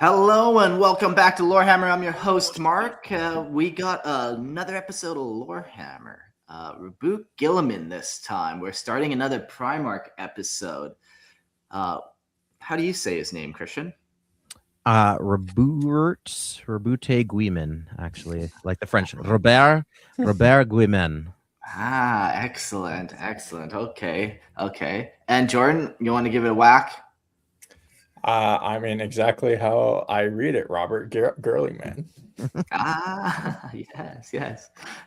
Hello and welcome back to Lorehammer. I'm your host, Mark. We got another episode of Lorehammer. Roboute Guilliman this time. We're starting another Primarch episode. How do you say his name, Christian? Roboute Guilliman, actually, like the French. Robert Guilliman. Excellent. Okay. And Jordan, you want to give it a whack? I mean, exactly how I read it, Robert Guilliman.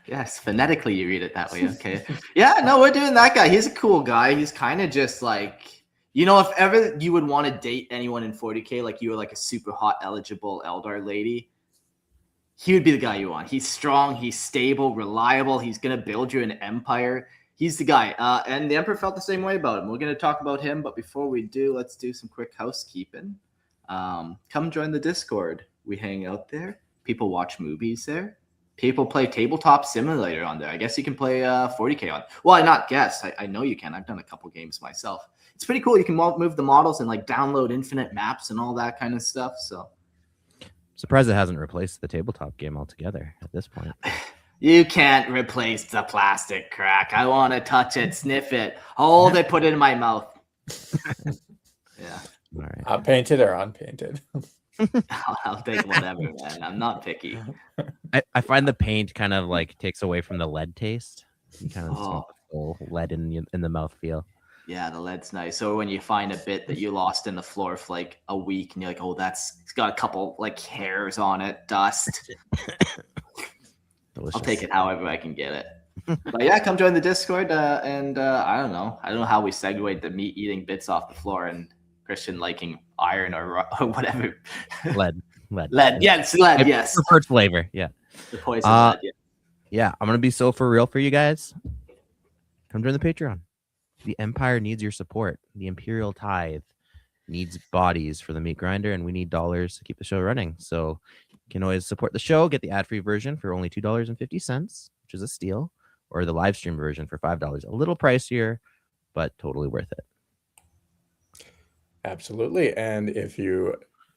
Yes. Phonetically, you read it that way. Okay. Yeah, no, we're doing that guy. He's a cool guy. He's kind of just like, if ever you would want to date anyone in 40K, like you were like a super hot, eligible Eldar lady, he would be the guy you want. He's strong, he's stable, reliable. He's going to build you an empire. He's the guy. And the Emperor felt the same way about him. We're going to talk about him. But before we do, let's do some quick housekeeping. Come join the Discord. We hang out there. People watch movies there. People play Tabletop Simulator on there. I guess you can play 40K on. Well, I not guess. I know you can. I've done a couple games myself. It's pretty cool. You can move the models and like download infinite maps and all that kind of stuff. So, surprised it hasn't replaced the tabletop game altogether at this point. You can't replace the plastic crack. I want to touch it, sniff it, hold it, put it in my mouth. Yeah. All right. Painted or unpainted? I'll take whatever, man. I'm not picky. I find the paint kind of like takes away from the lead taste. You kind of smell the full lead in the mouth feel. Yeah, the lead's nice. Or when you find a bit that you lost in the floor for like a week and you're like, it's got a couple like hairs on it, dust. Delicious. I'll take it however I can get it. But yeah, come join the Discord. And I don't know how we segued the meat eating bits off the floor and Christian liking iron or whatever. Lead. Yes, lead. Yes. Preferred flavor. Yeah. The poison lead. Yeah. Yeah, I'm gonna be so for real for you guys. Come join the Patreon. The Empire needs your support. The Imperial tithe needs bodies for the meat grinder, and we need dollars to keep the show running. So you can always support the show, get the ad-free version for only $2.50, which is a steal, or the live stream version for $5. A little pricier, but totally worth it. Absolutely. And if you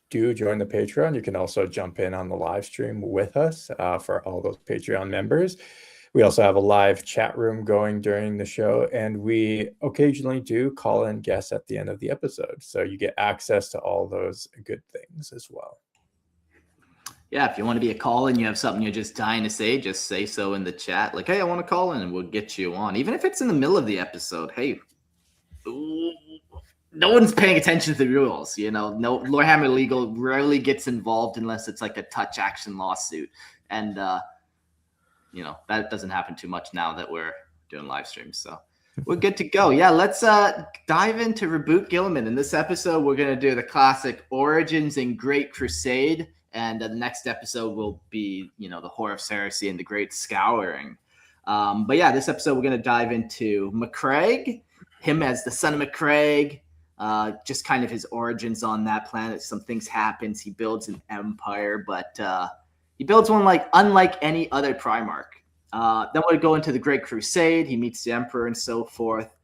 do join the Patreon, you can also jump in on the live stream with us for all those Patreon members. We also have a live chat room going during the show, and we occasionally do call in guests at the end of the episode. So you get access to all those good things as well. Yeah, if you want to be a call-in, you have something you're just dying to say, just say so in the chat. Like, hey, I want to call in, and we'll get you on. Even if it's in the middle of the episode, hey, no one's paying attention to the rules. No, Lorehammer Legal rarely gets involved unless it's like a touch action lawsuit. And, that doesn't happen too much now that we're doing live streams. So we're good to go. Yeah, let's dive into Roboute Guilliman. In this episode, we're going to do the classic Origins and Great Crusade. And the next episode will be, the Horror of Cersei and the Great Scouring. But yeah, this episode, we're going to dive into Macragge, him as the son of Macragge, just kind of his origins on that planet. Some things happens. He builds an empire, but he builds one unlike any other Primarch. Then we'll go into the Great Crusade. He meets the Emperor and so forth.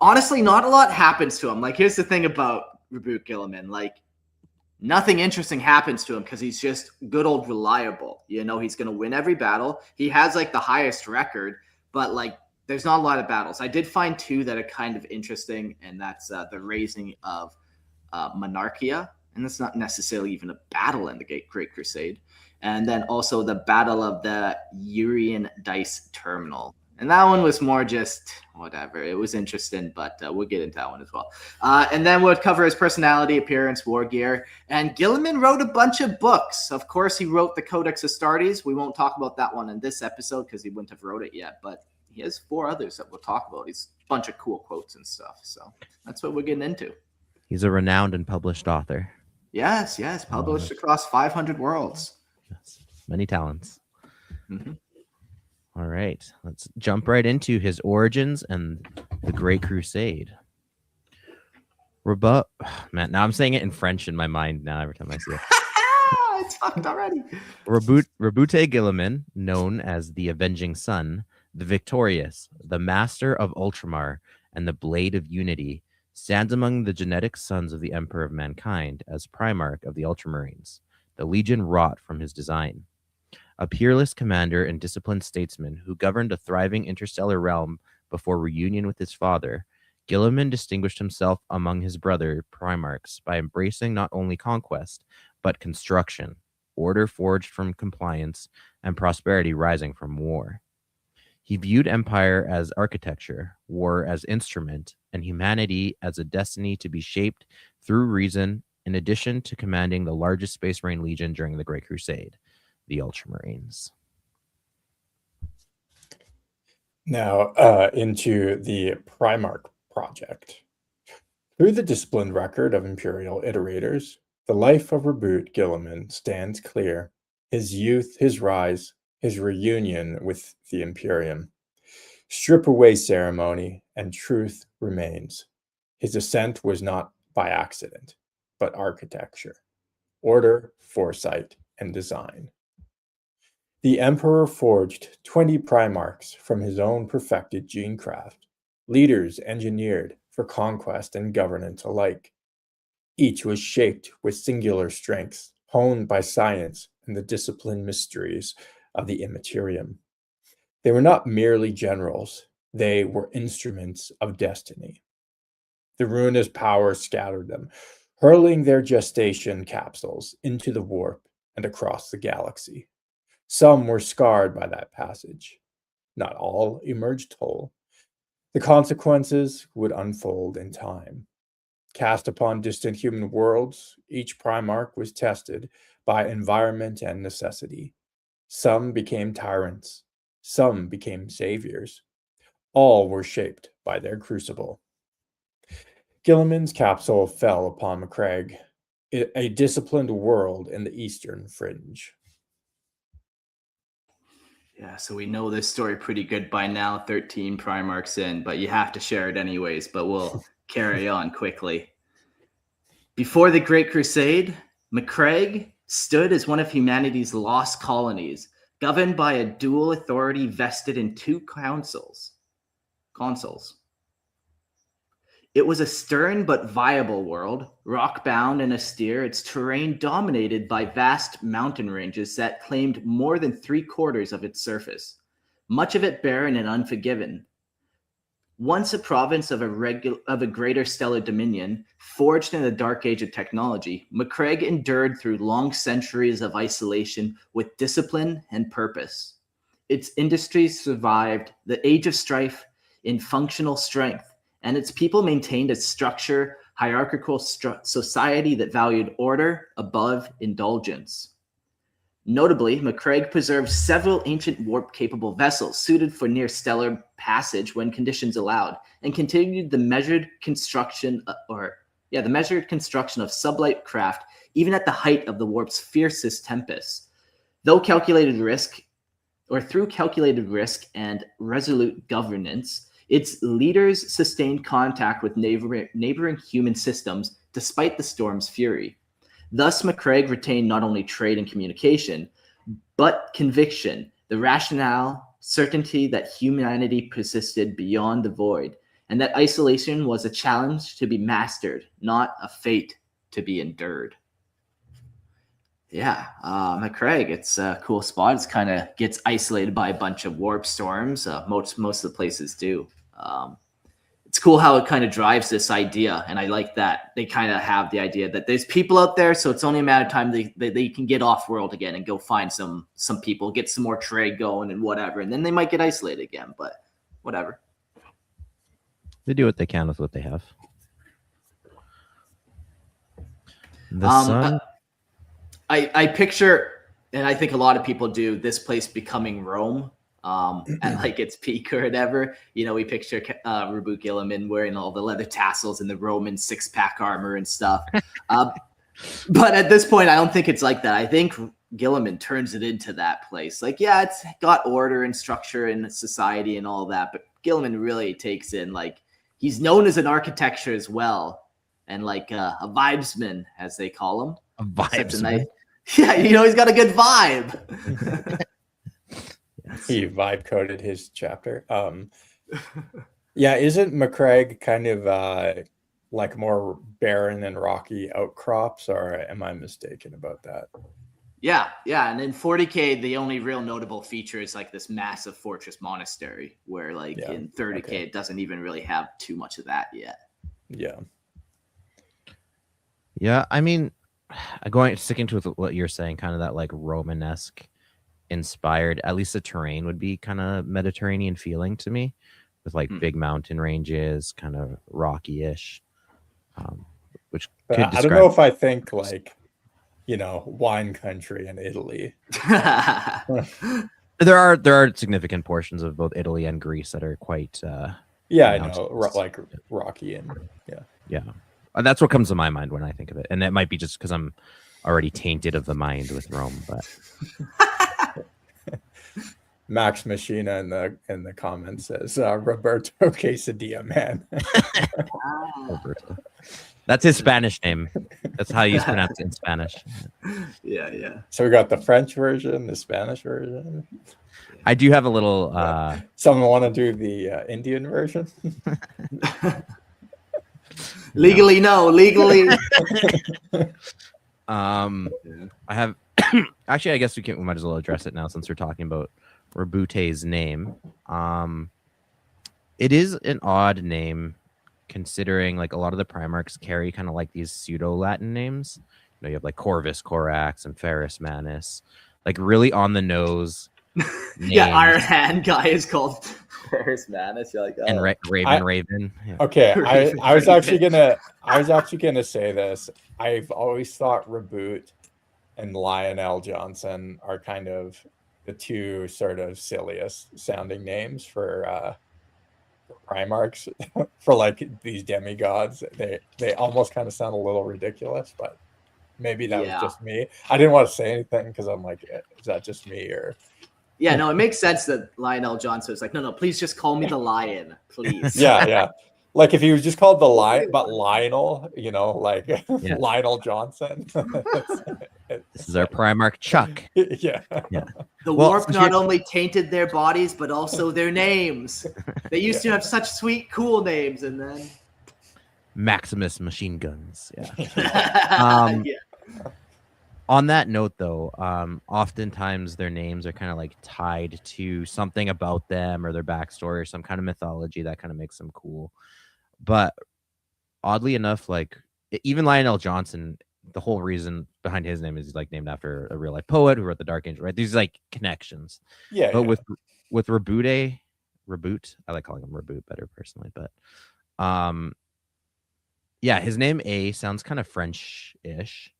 Honestly, not a lot happens to him. Here's the thing about Roboute Guilliman. Nothing interesting happens to him because he's just good old reliable. He's going to win every battle. He has the highest record, but there's not a lot of battles. I did find two that are kind of interesting, and that's the raising of Monarchia. And that's not necessarily even a battle in the Great Crusade. And then also the Battle of the Urian Dice Terminal. And that one was more just whatever. It was interesting, but we'll get into that one as well. And then we'll cover his personality, appearance, war gear. And Guilliman wrote a bunch of books. Of course, he wrote the Codex Astartes. We won't talk about that one in this episode because he wouldn't have wrote it yet. But he has 4 others that we'll talk about. He's a bunch of cool quotes and stuff. So that's what we're getting into. He's a renowned and published author. Yes. Published across 500 worlds. Yes. Many talents. Mm-hmm. All right. Let's jump right into his origins and the Great Crusade. Man, now I'm saying it in French in my mind now every time I see it. It's fucked already. Roboute Guilliman, known as the Avenging Sun, the Victorious, the Master of Ultramar, and the Blade of Unity, stands among the genetic sons of the Emperor of Mankind as Primarch of the Ultramarines, the legion wrought from his design. A peerless commander and disciplined statesman who governed a thriving interstellar realm before reunion with his father, Guilliman distinguished himself among his brother Primarchs by embracing not only conquest, but construction, order forged from compliance, and prosperity rising from war. He viewed empire as architecture, war as instrument, and humanity as a destiny to be shaped through reason, in addition to commanding the largest Space Marine legion during the Great Crusade, the Ultramarines. Now, into the Primarch project. Through the disciplined record of Imperial iterators, the life of Roboute Guilliman stands clear. His youth, his rise, his reunion with the Imperium. Strip away ceremony, and truth remains. His ascent was not by accident, but architecture, order, foresight, and design. The Emperor forged 20 Primarchs from his own perfected genecraft, leaders engineered for conquest and governance alike. Each was shaped with singular strengths, honed by science and the disciplined mysteries of the Immaterium. They were not merely generals, they were instruments of destiny. The ruinous power scattered them, hurling their gestation capsules into the warp and across the galaxy. Some were scarred by that passage. Not all emerged whole. The consequences would unfold in time. Cast upon distant human worlds, each Primarch was tested by environment and necessity. Some became tyrants. Some became saviors. All were shaped by their crucible. Guilliman's capsule fell upon Macragge, a disciplined world in the eastern fringe. Yeah, so we know this story pretty good by now, 13 Primarchs in, but you have to share it anyways, but we'll carry on quickly. Before the Great Crusade, Macragge stood as one of humanity's lost colonies, governed by a dual authority vested in two consuls. It was a stern but viable world, rock-bound and austere, its terrain dominated by vast mountain ranges that claimed more than 3/4 of its surface, much of it barren and unforgiving. Once a province of a greater stellar dominion, forged in the dark age of technology, Macragge endured through long centuries of isolation with discipline and purpose. Its industries survived the age of strife in functional strength, and its people maintained a hierarchical society that valued order above indulgence. Notably, Macragge preserved several ancient warp-capable vessels suited for near-stellar passage when conditions allowed, and continued the measured construction of sublight craft even at the height of the warp's fiercest tempests. Through calculated risk and resolute governance, its leaders sustained contact with neighboring human systems despite the storm's fury. Thus, Macragge retained not only trade and communication, but conviction, the rationale, certainty that humanity persisted beyond the void, and that isolation was a challenge to be mastered, not a fate to be endured. Yeah, Macragge, it's a cool spot. It's kind of gets isolated by a bunch of warp storms. Most of the places do. It's cool how it kind of drives this idea, and I like that they kind of have the idea that there's people out there, so it's only a matter of time they can get off world again and go find some people, get some more trade going and whatever, and then they might get isolated again, but whatever. They do what they can with what they have. The sun. I picture, and I think a lot of people do, this place becoming Rome. At like its peak or whatever, we picture Roboute Guilliman wearing all the leather tassels and the Roman 6-pack armor and stuff. But at this point, I don't think it's like that. I think Guilliman turns it into that place. Like, yeah, it's got order and structure and society and all that, but Guilliman really takes in, like, he's known as an architecture as well, and like a vibesman, as they call him. A vibesman. Yeah, he's got a good vibe. He vibe coded his chapter. Yeah, isn't Macragge kind of like more barren and rocky outcrops, or am I mistaken about that? Yeah. And in 40K, the only real notable feature is like this massive fortress monastery, where like in 30K, it doesn't even really have too much of that yet. Yeah, I mean, sticking to what you're saying, kind of that like Romanesque inspired, at least the terrain would be kind of Mediterranean feeling to me, with like big mountain ranges, kind of rocky-ish, which could describe... I don't know if I think like, you know, wine country in Italy. There are significant portions of both Italy and Greece that are quite I know, like rocky and and that's what comes to my mind when I think of it. And that might be just because I'm already tainted of the mind with Rome, but Max Machina in the comments says Roberto Quesadilla Man. Roberto. That's his Spanish name. That's how you pronounce it in Spanish. Yeah. So we got the French version, the Spanish version. I do have a little. Someone want to do the Indian version? Legally, no. Legally. I have. Actually, I guess we might as well address it now since we're talking about Roboute's name. It is an odd name, considering like a lot of the Primarchs carry kind of like these pseudo Latin names. You know, you have like Corvus Corax and Ferrus Manus, like really on the nose. Yeah, Iron Hand guy is called Ferrus Manus. You're like, oh. And Raven. Yeah. Okay, I was actually gonna say this. I've always thought Roboute and Lionel Johnson are kind of the two sort of silliest sounding names for Primarchs for like these demigods. They almost kind of sound a little ridiculous, but maybe that was just me. I didn't want to say anything because I'm like, is that just me or? Yeah, no, it makes sense that Lionel Johnson is like, no, please just call me the Lion, please. Yeah. Like if he was just called the Lion, but Lionel, you know, like Lionel Johnson. This is our Primarch Chuck. Yeah. The warp not only tainted their bodies, but also their names. They used to have such sweet, cool names, and then Maximus machine guns. Yeah. On that note, though, oftentimes their names are kind of like tied to something about them or their backstory or some kind of mythology that kind of makes them cool. But oddly enough, like even Lionel Johnson, the whole reason behind his name is he's like named after a real life poet who wrote the Dark Angel, right? These like connections. Yeah. But with Roboute, I like calling him Roboute better personally, but his name sounds kind of French-ish.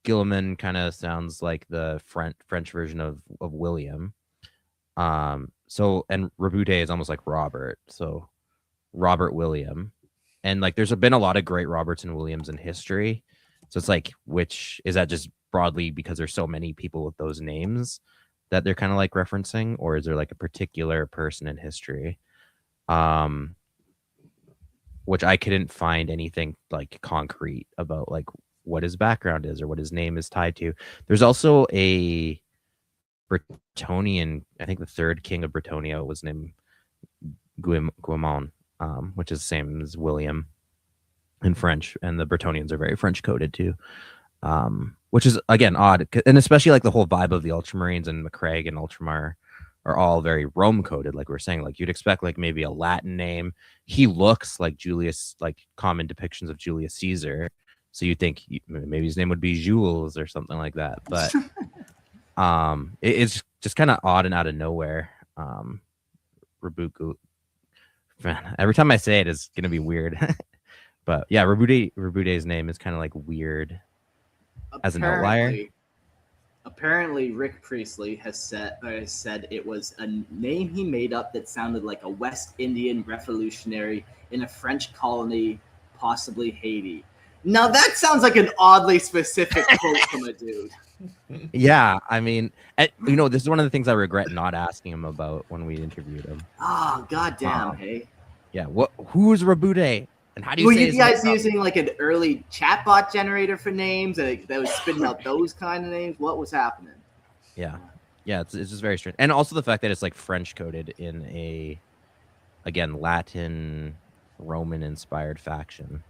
Guilliman kind of sounds like the French version of William. So and Roboute is almost like Robert. So Robert William. And like there's been a lot of great Roberts and Williams in history. So it's like, which is that just broadly because there's so many people with those names that they're kind of like referencing, or is there like a particular person in history? Which I couldn't find anything like concrete about like what his background is or what his name is tied to. There's also a Bretonian, I think the third king of Bretonia was named Guilliman, which is the same as William in French, and the Bretonians are very French coded too, which is again odd, and especially like the whole vibe of the Ultramarines and Macragge and Ultramar are all very Rome coded. Like we're saying, like you'd expect like maybe a Latin name. He looks like Julius, like common depictions of Julius Caesar. So you think maybe his name would be Jules or something like that. But it's just kind of odd and out of nowhere. Roboute, man, every time I say it, it's going to be weird. But yeah, Roboute's name is kind of like weird as an outlier. Apparently, Rick Priestley has said it was a name he made up that sounded like a West Indian revolutionary in a French colony, possibly Haiti. Now that sounds like an oddly specific quote from a dude. Yeah, I mean, you know, this is one of the things I regret not asking him about when we interviewed him. Oh, goddamn, hey. Yeah, who's Roboute? And how do you Were say you guys using like an early chatbot generator for names that was spitting out those kind of names? What was happening? Yeah, it's just very strange. And also the fact that it's like French coded in again, Latin Roman-inspired faction,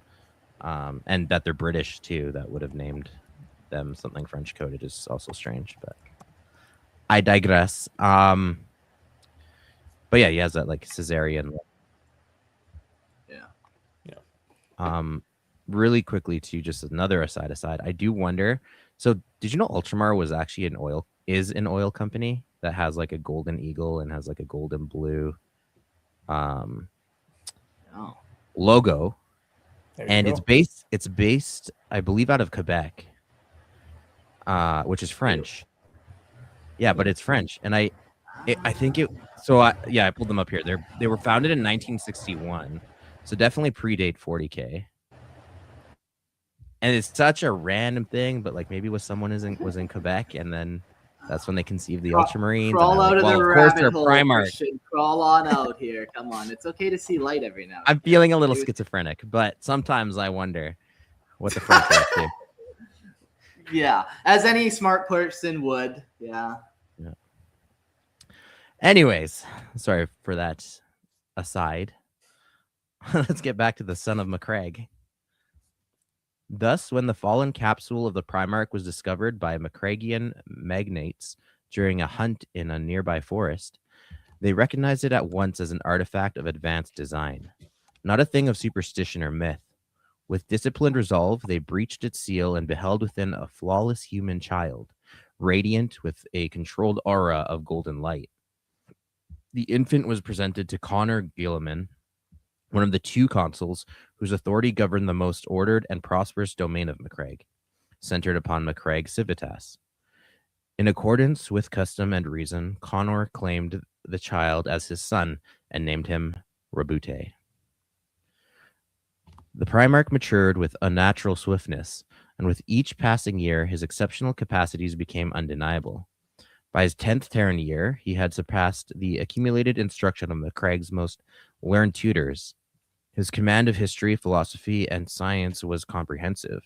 and that they're British too. That would have named them something French coded is also strange, but I digress. But yeah, he has that like Caesarian. Yeah. Really quickly to just another aside. I do wonder. So, did you know Ultramar was actually an oil company that has like a golden eagle and has like a golden blue Oh. logo, and go. it's based I believe out of Quebec, which is French. Yeah, but it's French, and I think it. So I pulled them up here. They were founded in 1961, so definitely predate 40K. And it's such a random thing, but like maybe someone was in Quebec, and then that's when they conceived the Ultramarines. Crawl out of the rabbit hole, Primarch. Christian. Crawl on out here. Come on, it's okay to see light every now. I'm feeling a little schizophrenic, but sometimes I wonder what the French are up to. Yeah, as any smart person would. Yeah. Anyways, sorry for that aside. Let's get back to the son of Macragge. Thus, when the fallen capsule of the Primarch was discovered by Macraggian magnates during a hunt in a nearby forest, they recognized it at once as an artifact of advanced design, not a thing of superstition or myth. With disciplined resolve, they breached its seal and beheld within a flawless human child, radiant with a controlled aura of golden light. The infant was presented to Konor Guilliman, one of the two consuls whose authority governed the most ordered and prosperous domain of Macragge, centered upon Macragge Civitas. In accordance with custom and reason, Konor claimed the child as his son and named him Roboute. The Primarch matured with unnatural swiftness, and with each passing year, his exceptional capacities became undeniable. By his 10th Terran year, he had surpassed the accumulated instruction of Macragge's most learned tutors. His command of history, philosophy, and science was comprehensive.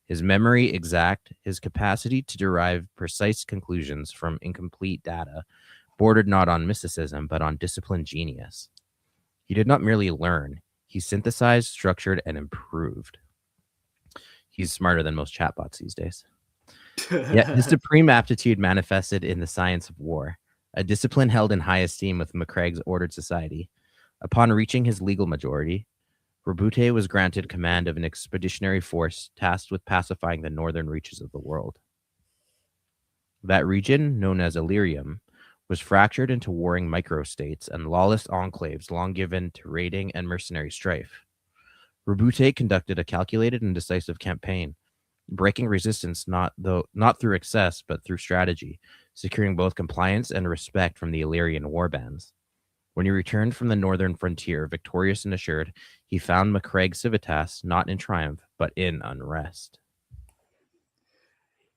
His memory exact, his capacity to derive precise conclusions from incomplete data bordered not on mysticism, but on disciplined genius. He did not merely learn, he synthesized, structured, and improved. He's smarter than most chatbots these days. Yet his supreme aptitude manifested in the science of war, a discipline held in high esteem with Macragge's ordered society. Upon reaching his legal majority, Roboute was granted command of an expeditionary force tasked with pacifying the northern reaches of the world. That region, known as Illyrium, was fractured into warring microstates and lawless enclaves long given to raiding and mercenary strife. Roboute conducted a calculated and decisive campaign, breaking resistance not through excess, but through strategy, securing both compliance and respect from the Illyrian warbands. When he returned from the northern frontier, victorious and assured, he found Macragge Civitas not in triumph, but in unrest.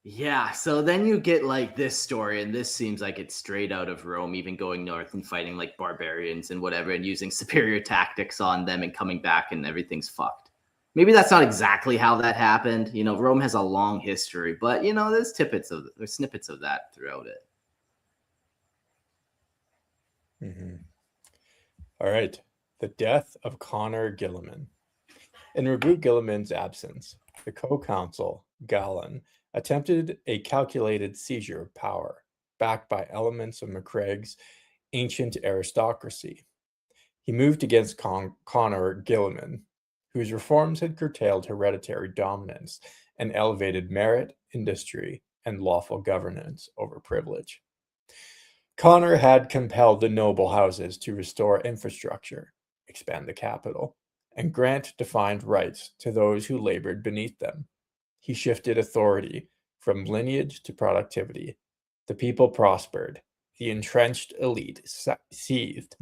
Yeah, so then you get like this story, and this seems like it's straight out of Rome, even going north and fighting like barbarians and whatever, and using superior tactics on them and coming back and everything's fucked. Maybe that's not exactly how that happened. You know, Rome has a long history, but you know, there's snippets of that throughout it. Mm-hmm. All right. The death of Konor Guilliman. In Roboute Guilliman's absence, the co-consul, Gallen, attempted a calculated seizure of power, backed by elements of Macragge's ancient aristocracy. He moved against Konor Guilliman, whose reforms had curtailed hereditary dominance and elevated merit, industry, and lawful governance over privilege. Konor had compelled the noble houses to restore infrastructure, expand the capital, and grant defined rights to those who labored beneath them. He shifted authority from lineage to productivity. The people prospered. The entrenched elite seethed.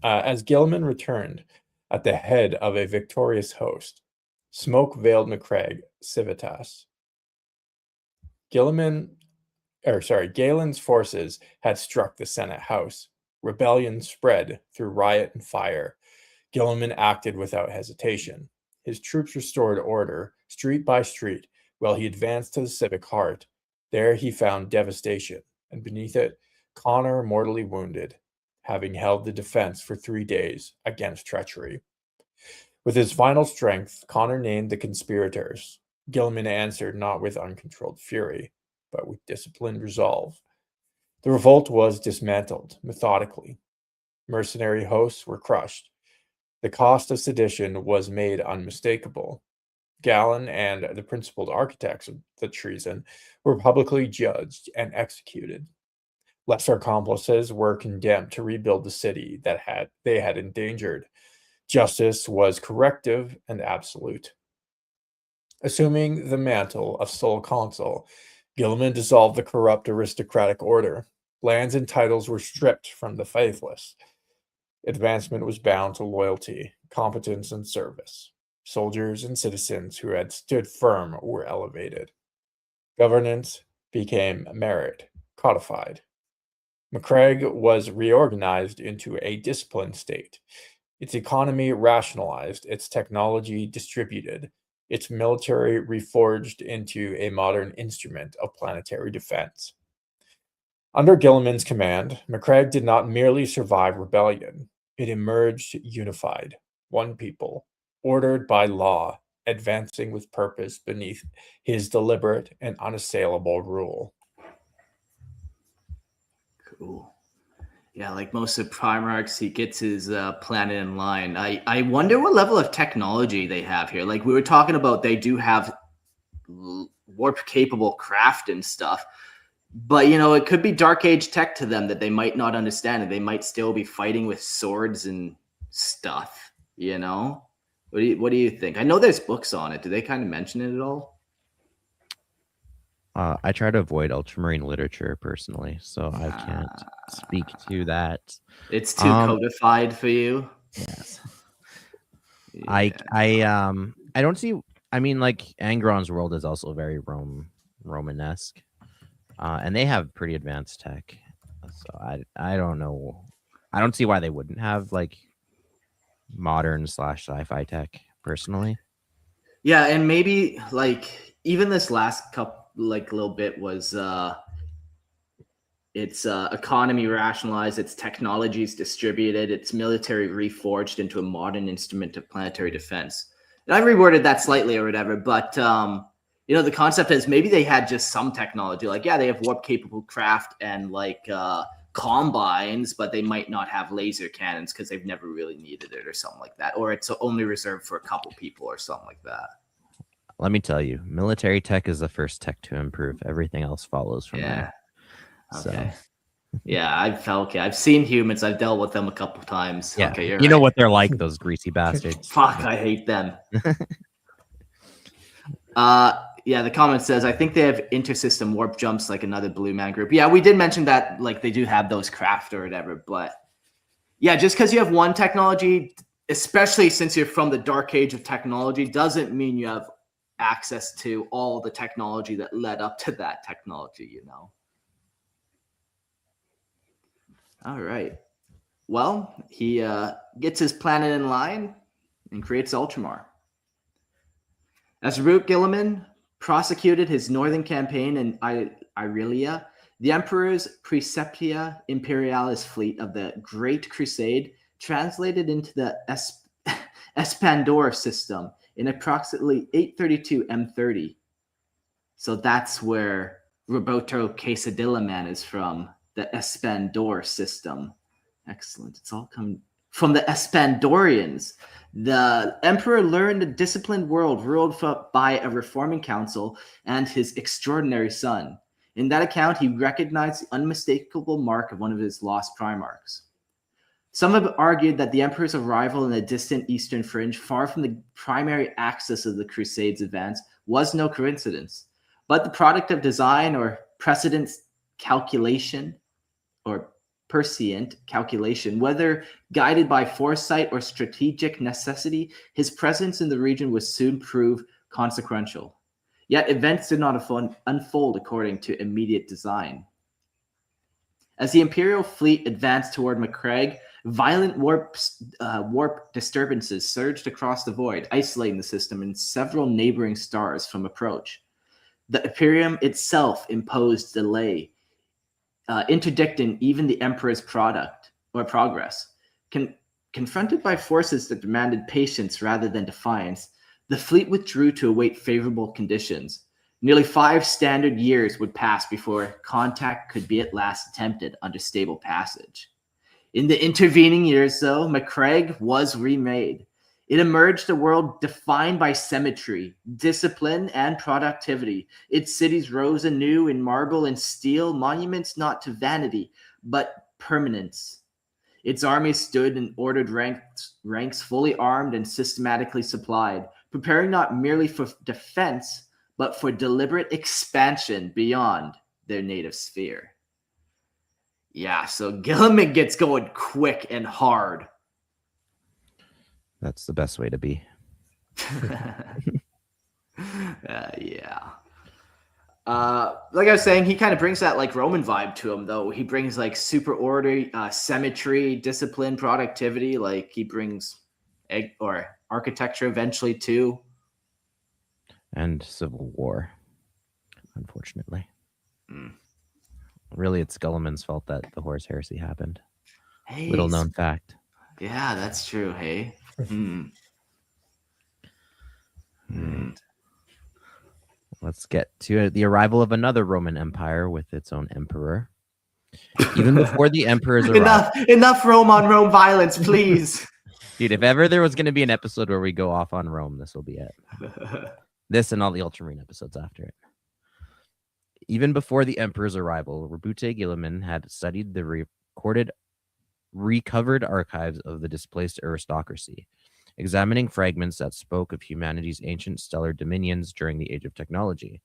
As Guilliman returned at the head of a victorious host, smoke veiled Macragge Civitas. Galen's forces had struck the Senate House. Rebellion spread through riot and fire. Guilliman acted without hesitation. His troops restored order, street by street, while he advanced to the civic heart. There he found devastation, and beneath it, Konor mortally wounded. having held the defense for 3 days against treachery. With his final strength, Konor named the conspirators. Guilliman answered not with uncontrolled fury, but with disciplined resolve. The revolt was dismantled methodically. Mercenary hosts were crushed. The cost of sedition was made unmistakable. Gallen and the principal architects of the treason were publicly judged and executed. Lesser accomplices were condemned to rebuild the city that they had endangered. Justice was corrective and absolute. Assuming the mantle of sole consul, Guilliman dissolved the corrupt aristocratic order. Lands and titles were stripped from the faithless. Advancement was bound to loyalty, competence, and service. Soldiers and citizens who had stood firm were elevated. Governance became merit, codified. Macragge was reorganized into a disciplined state. Its economy rationalized, its technology distributed, its military reforged into a modern instrument of planetary defense. Under Guilliman's command, Macragge did not merely survive rebellion. It emerged unified, one people, ordered by law, advancing with purpose beneath his deliberate and unassailable rule. Cool. Yeah, like most of Primarchs, he gets his planet in line. I wonder what level of technology they have here. Like we were talking about, they do have warp-capable craft and stuff. But, you know, it could be Dark Age tech to them that they might not understand. And they might still be fighting with swords and stuff, you know? What do you think? I know there's books on it. Do they kind of mention it at all? I try to avoid Ultramarine literature personally, so I can't speak to that. It's too codified for you? Yes. Yeah. I don't see... I mean, like, Angron's world is also very Romanesque. And they have pretty advanced tech. So I don't know. I don't see why they wouldn't have like modern / sci-fi tech personally. Yeah, and maybe like even this last little bit was its economy rationalized, its technologies distributed, its military reforged into a modern instrument of planetary defense. And I reworded that slightly or whatever, but you know, the concept is maybe they had just some technology. Like, yeah, they have warp-capable craft and like combines, but they might not have laser cannons because they've never really needed it or something like that. Or it's only reserved for a couple people or something like that. Let me tell you, military tech is the first tech to improve. Everything else follows from there. Okay. So. Yeah, I've seen humans. I've dealt with them a couple times. Yeah, okay, you know what they're like, those greasy bastards. Fuck, I hate them. Yeah, the comment says, I think they have intersystem warp jumps like another Blue Man group. Yeah, we did mention that, like, they do have those craft or whatever, but yeah, just because you have one technology, especially since you're from the dark age of technology, doesn't mean you have access to all the technology that led up to that technology, you know? All right. Well, he gets his planet in line and creates Ultramar. As Roboute Guilliman prosecuted his northern campaign in Irelia, the Emperor's Preceptia Imperialis fleet of the Great Crusade translated into the Espandor system in approximately 832 M30. So that's where Roboute Guilliman is from, the Espandor system. Excellent. It's all coming from the Espandorians. The Emperor learned a disciplined world ruled by a reforming council and his extraordinary son. In that account, he recognized the unmistakable mark of one of his lost Primarchs. Some have argued that the Emperor's arrival in the distant eastern fringe, far from the primary axis of the Crusades' advance, was no coincidence, but the product of design or precedence calculation, or prescient calculation. Whether guided by foresight or strategic necessity, his presence in the region would soon prove consequential. Yet events did not unfold according to immediate design. As the Imperial fleet advanced toward Macragge, violent warp disturbances surged across the void, isolating the system and several neighboring stars from approach. The Imperium itself imposed delay, interdicting even the Emperor's product. or progress. Confronted by forces that demanded patience rather than defiance, the fleet withdrew to await favorable conditions. Nearly 5 standard years would pass before contact could be at last attempted under stable passage. In the intervening years, though, Macragge was remade. It emerged a world defined by symmetry, discipline, and productivity. Its cities rose anew in marble and steel, monuments not to vanity, but permanence. Its army stood in ordered ranks fully armed and systematically supplied, preparing not merely for defense, but for deliberate expansion beyond their native sphere. Yeah, so Guilliman gets going quick and hard. That's the best way to be. Yeah. Like I was saying, he kind of brings that like Roman vibe to him, though. He brings like super order, symmetry, discipline, productivity. Like he brings or architecture eventually too. And civil war, unfortunately. Mm. Really, it's Guilliman's fault that the Horus Heresy happened. Hey, Little known fact. Yeah, that's true. Hey. Let's get to the arrival of another Roman Empire with its own emperor. Even before the emperor's arrival. Enough Rome on Rome violence, please. Dude, if ever there was going to be an episode where we go off on Rome, this will be it. This and all the Ultramarine episodes after it. Even before the emperor's arrival, Roboute Guilliman had studied the recovered archives of the displaced aristocracy, examining fragments that spoke of humanity's ancient stellar dominions during the Age of Technology.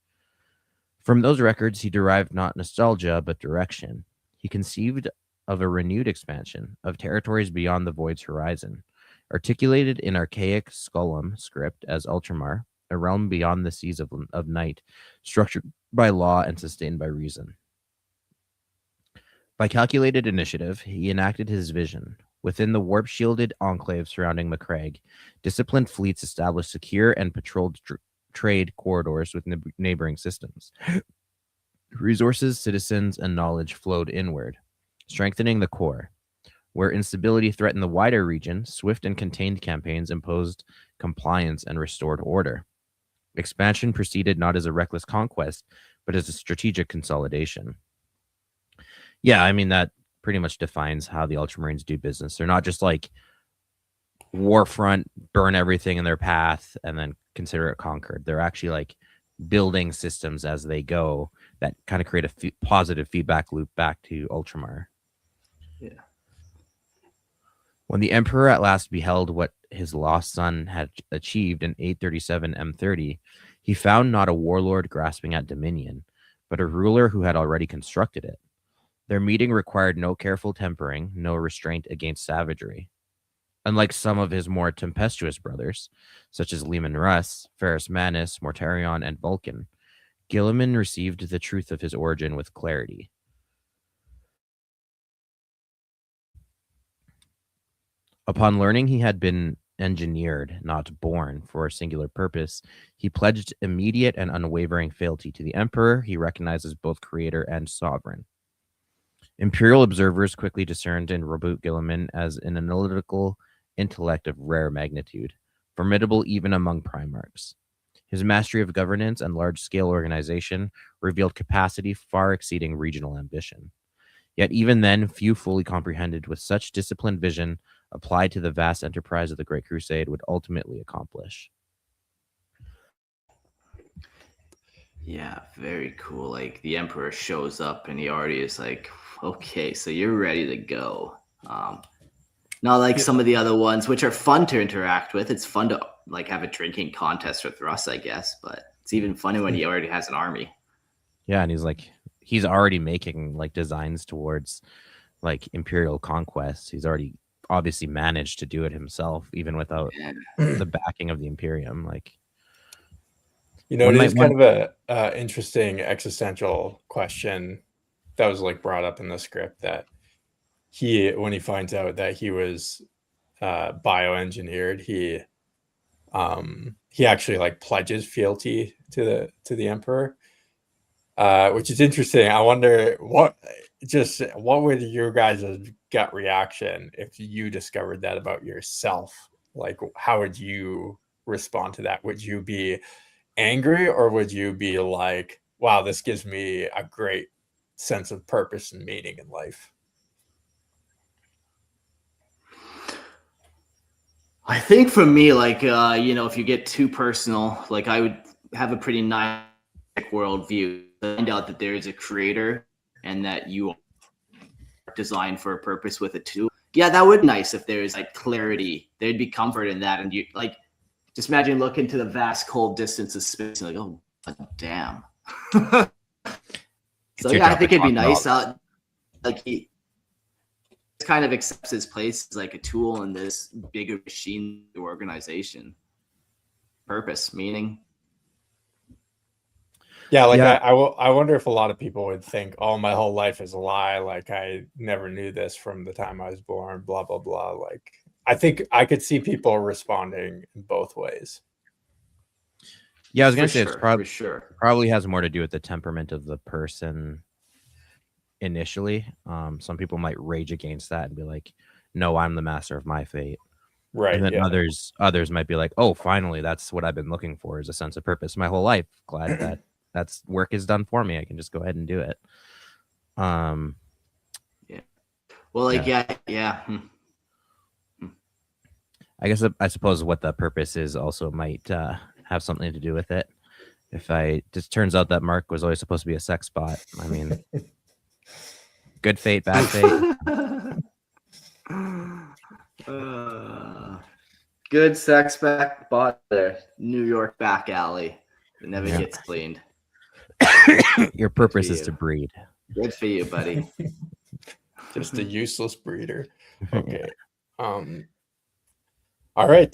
From those records, he derived not nostalgia, but direction. He conceived of a renewed expansion of territories beyond the Void's horizon, articulated in archaic Scullum script as Ultramar, a realm beyond the seas of night, structured by law and sustained by reason. By calculated initiative, he enacted his vision. Within the warp-shielded enclave surrounding Macragge, disciplined fleets established secure and patrolled trade corridors with neighboring systems. Resources, citizens, and knowledge flowed inward, strengthening the core. Where instability threatened the wider region, swift and contained campaigns imposed compliance and restored order. Expansion proceeded not as a reckless conquest, but as a strategic consolidation. Yeah, I mean, that pretty much defines how the Ultramarines do business. They're not just like war front, burn everything in their path, and then consider it conquered. They're actually like building systems as they go that kind of create a positive feedback loop back to Ultramar. Yeah. When the Emperor at last beheld what his lost son had achieved in 837 M30, he found not a warlord grasping at dominion, but a ruler who had already constructed it. Their meeting required no careful tempering, no restraint against savagery. Unlike some of his more tempestuous brothers, such as Leman Russ, Ferrus Manus, Mortarion, and Vulcan, Guilliman received the truth of his origin with clarity. Upon learning he had been engineered, not born, for a singular purpose, he pledged immediate and unwavering fealty to the Emperor he recognized as both creator and sovereign. Imperial observers quickly discerned in Roboute Guilliman as an analytical intellect of rare magnitude, formidable even among Primarchs. His mastery of governance and large-scale organization revealed capacity far exceeding regional ambition. Yet even then, few fully comprehended what such disciplined vision applied to the vast enterprise of the Great Crusade would ultimately accomplish. Yeah, very cool. Like the Emperor shows up and he already is like, okay, so you're ready to go. Not like some of the other ones, which are fun to interact with. It's fun to like have a drinking contest with Russ, I guess, but it's even funny when he already has an army. Yeah, and he's already making like designs towards like Imperial conquest. He's already obviously managed to do it himself, even without the backing of the Imperium. Like, you know, it is kind of a interesting existential question that was like brought up in the script, that when he finds out that he was bioengineered, he actually like pledges fealty to the Emperor, which is interesting. I wonder just what would your guys' gut reaction if you discovered that about yourself? Like, how would you respond to that? Would you be angry, or would you be like, wow, this gives me a great sense of purpose and meaning in life? I think for me, like, if you get too personal, like I would have a pretty nice worldview. Find out that there is a creator and that you are designed for a purpose with a tool. Yeah, that would be nice if there was like clarity. There'd be comfort in that. And you like, just imagine look into the vast cold distance of space and like, oh, damn. So yeah, I think it'd be nice. Like he kind of accepts his place as like a tool in this bigger machine organization. Purpose, meaning. Yeah, like I wonder if a lot of people would think, oh, my whole life is a lie. Like I never knew this from the time I was born, blah, blah, blah. Like I think I could see people responding in both ways. Yeah, I was going to say it's probably has more to do with the temperament of the person initially. Some people might rage against that and be like, no, I'm the master of my fate. Right. And then others might be like, oh, finally, that's what I've been looking for, is a sense of purpose my whole life. Glad that that's work is done for me. I can just go ahead and do it. Yeah. Well, like, yeah. I guess I suppose what the purpose is also might have something to do with it. If I just turns out that Mark was always supposed to be a sex bot, I mean, good fate, bad fate. Good sex bot there, New York back alley that never gets cleaned. Your purpose is to breed. Good for you, buddy. Just a useless breeder. Okay. All right.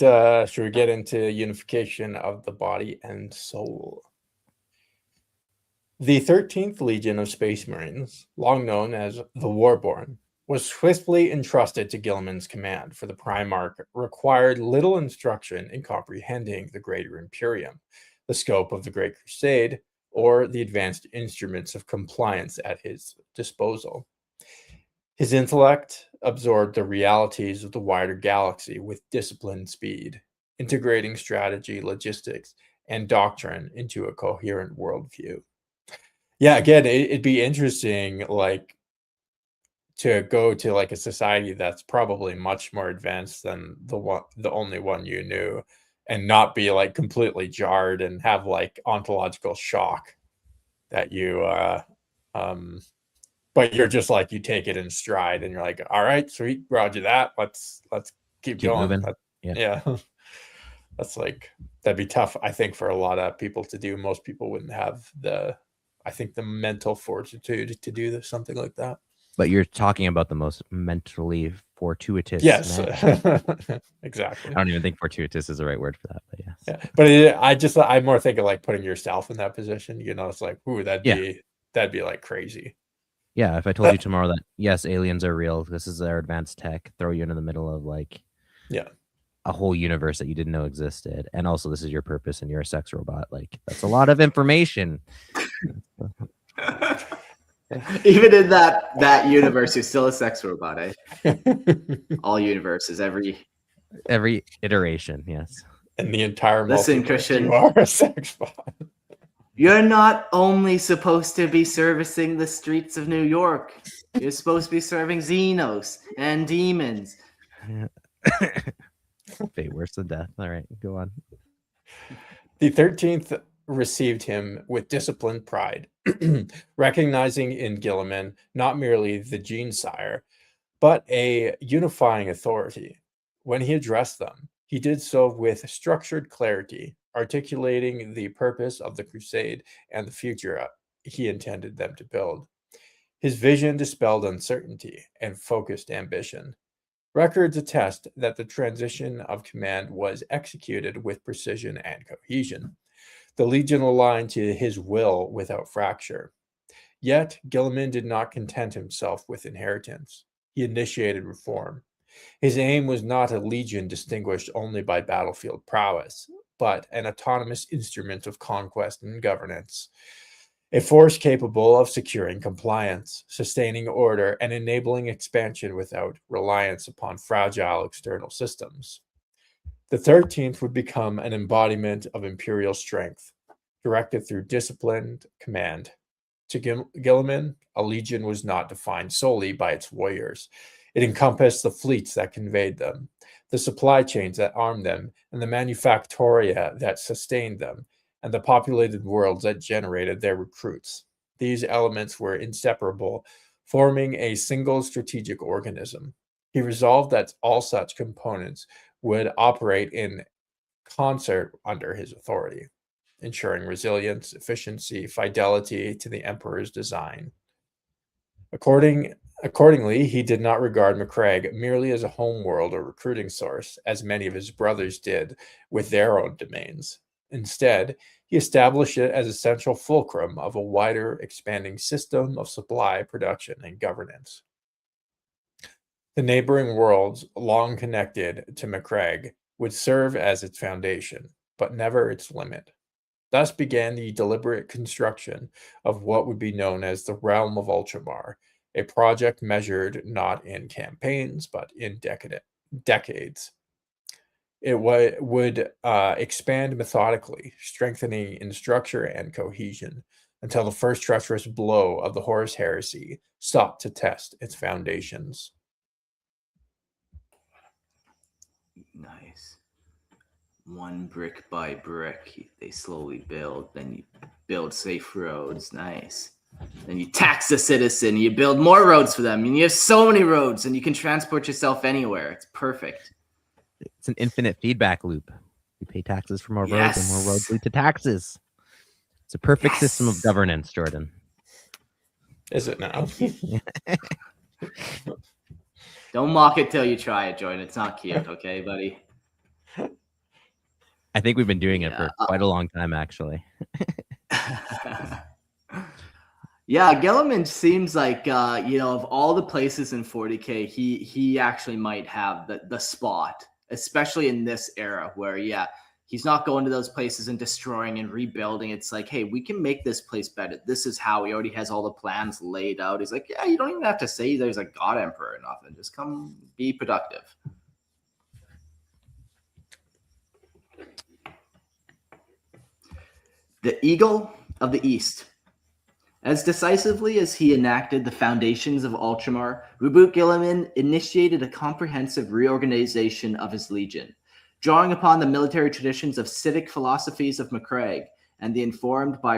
Should we get into unification of the body and soul? The 13th Legion of Space Marines, long known as the Warborn, was swiftly entrusted to Guilliman's command, for the Primarch required little instruction in comprehending the Greater Imperium, the scope of the Great Crusade, or the advanced instruments of compliance at his disposal. His intellect absorbed the realities of the wider galaxy with disciplined speed, integrating strategy, logistics, and doctrine into a coherent worldview. Yeah, again, it'd be interesting, like, to go to like a society that's probably much more advanced than the only one you knew, and not be like completely jarred and have like ontological shock that you but you're just like, you take it in stride and you're like, all right, sweet, roger that, let's keep going. Moving. Yeah. That's like, that'd be tough, I think, for a lot of people to do. Most people wouldn't have the mental fortitude to do something like that. But you're talking about the most mentally fortuitous. Yes, exactly. I don't even think fortuitous is the right word for that, but yes. Yeah, but I'm more thinking like putting yourself in that position. You know, it's like, ooh, that'd be like crazy. Yeah, if I told you tomorrow that yes, aliens are real, this is their advanced tech, throw you into the middle of like a whole universe that you didn't know existed, and also this is your purpose and you're a sex robot, like that's a lot of information. Even in that universe, you're still a sex robot, eh? All universes, every iteration, yes. And the entire listen, Christian, you are a sex bot. You're not only supposed to be servicing the streets of New York. You're supposed to be serving Xenos and demons. Fate worse than death. All right, go on. The 13th received him with disciplined pride, recognizing in Guilliman not merely the gene sire, but a unifying authority. When he addressed them, he did so with structured clarity, articulating the purpose of the crusade and the future he intended them to build. His vision dispelled uncertainty and focused ambition. Records attest that the transition of command was executed with precision and cohesion. The Legion aligned to his will without fracture. Yet, Guilliman did not content himself with inheritance. He initiated reform. His aim was not a legion distinguished only by battlefield prowess, but an autonomous instrument of conquest and governance. A force capable of securing compliance, sustaining order, and enabling expansion without reliance upon fragile external systems. The 13th would become an embodiment of imperial strength, directed through disciplined command. To Guilliman, a legion was not defined solely by its warriors. It encompassed the fleets that conveyed them, the supply chains that armed them, and the manufactoria that sustained them, and the populated worlds that generated their recruits. These elements were inseparable, forming a single strategic organism. He resolved that all such components would operate in concert under his authority, ensuring resilience, efficiency, fidelity to the emperor's design. Accordingly, he did not regard Macragge merely as a homeworld or recruiting source, as many of his brothers did with their own domains. Instead, he established it as a central fulcrum of a wider, expanding system of supply, production, and governance. The neighboring worlds, long connected to Macragge, would serve as its foundation, but never its limit. Thus began the deliberate construction of what would be known as the realm of Ultramar, a project measured not in campaigns, but in decades. It would expand methodically, strengthening in structure and cohesion, until the first treacherous blow of the Horus Heresy sought to test its foundations. Nice. One brick by brick, they slowly build. Then you build safe roads. Nice. Then you tax the citizen. You build more roads for them. And you have so many roads, and you can transport yourself anywhere. It's perfect. It's an infinite feedback loop. You pay taxes for more roads, and more roads lead to taxes. It's a perfect system of governance, Jordan. Is it now? Don't mock it till you try it, Jordan. It's not cute, okay, buddy? I think we've been doing it for quite a long time, actually. Yeah, Guilliman seems like, of all the places in 40K, he actually might have the spot, especially in this era where, he's not going to those places and destroying and rebuilding. It's like, hey, we can make this place better. This is how. He already has all the plans laid out. He's like, yeah, you don't even have to say there's a god emperor or nothing. Just come be productive. The Eagle of the East. As decisively as he enacted the foundations of Ultramar, Roboute Guilliman initiated a comprehensive reorganization of his legion, drawing upon the military traditions of civic philosophies of Macragge and the informed by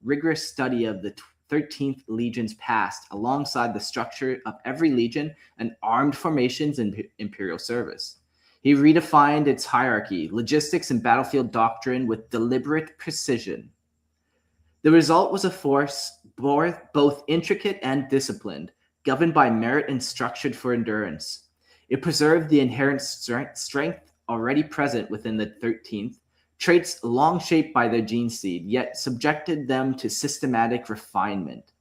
rigorous study of the 13th Legion's past, alongside the structure of every legion and armed formations in Imperial service. He redefined its hierarchy, logistics, and battlefield doctrine with deliberate precision. The result was a force both intricate and disciplined, governed by merit and structured for endurance. It preserved the inherent strength already present within the 13th, traits long shaped by their gene seed, yet subjected them to systematic refinement.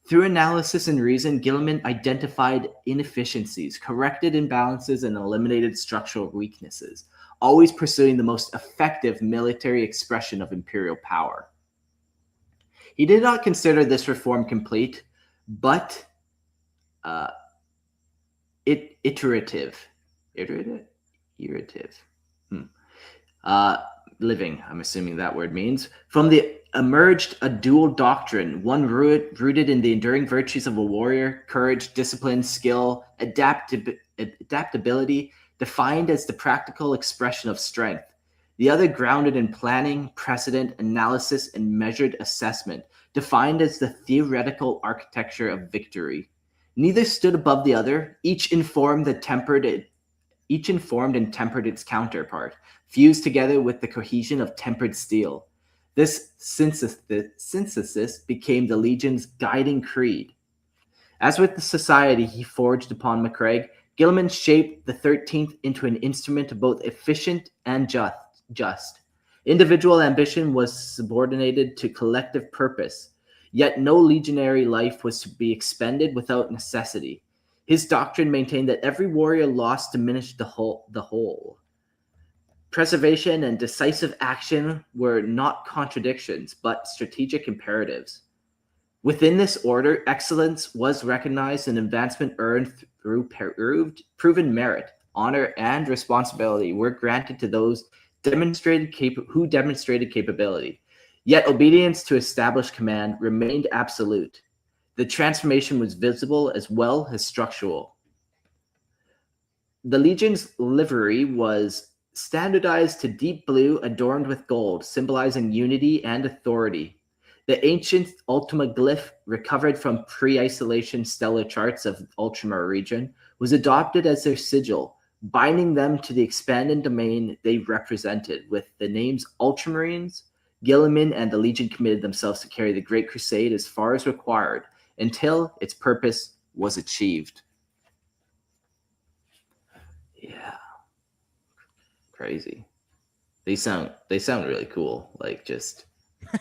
Through analysis and reason, Guilliman identified inefficiencies, corrected imbalances, and eliminated structural weaknesses, always pursuing the most effective military expression of imperial power. He did not consider this reform complete, but iterative. Living, I'm assuming that word means. From the emerged a dual doctrine, one rooted in the enduring virtues of a warrior, courage, discipline, skill, adaptability, defined as the practical expression of strength. The other grounded in planning, precedent, analysis, and measured assessment, defined as the theoretical architecture of victory. Neither stood above the other, each informed and tempered its counterpart, fused together with the cohesion of tempered steel. This synthesis became the Legion's guiding creed. As with the society he forged upon Macragge, Guilliman shaped the 13th into an instrument both efficient and just. Individual ambition was subordinated to collective purpose, yet no legionary life was to be expended without necessity. His doctrine maintained that every warrior loss diminished the whole. Preservation and decisive action were not contradictions, but strategic imperatives. Within this order, excellence was recognized and advancement earned through proven merit, honor, and responsibility were granted to those who demonstrated capability. Yet obedience to established command remained absolute. The transformation was visible as well as structural. The Legion's livery was standardized to deep blue adorned with gold, symbolizing unity and authority. The ancient Ultima glyph, recovered from pre-isolation stellar charts of the Ultramar region, was adopted as their sigil, binding them to the expanded domain they represented. With the names Ultramarines, Guilliman and the Legion committed themselves to carry the Great Crusade as far as required until its purpose was achieved. Yeah. Crazy. They sound really cool. Like, just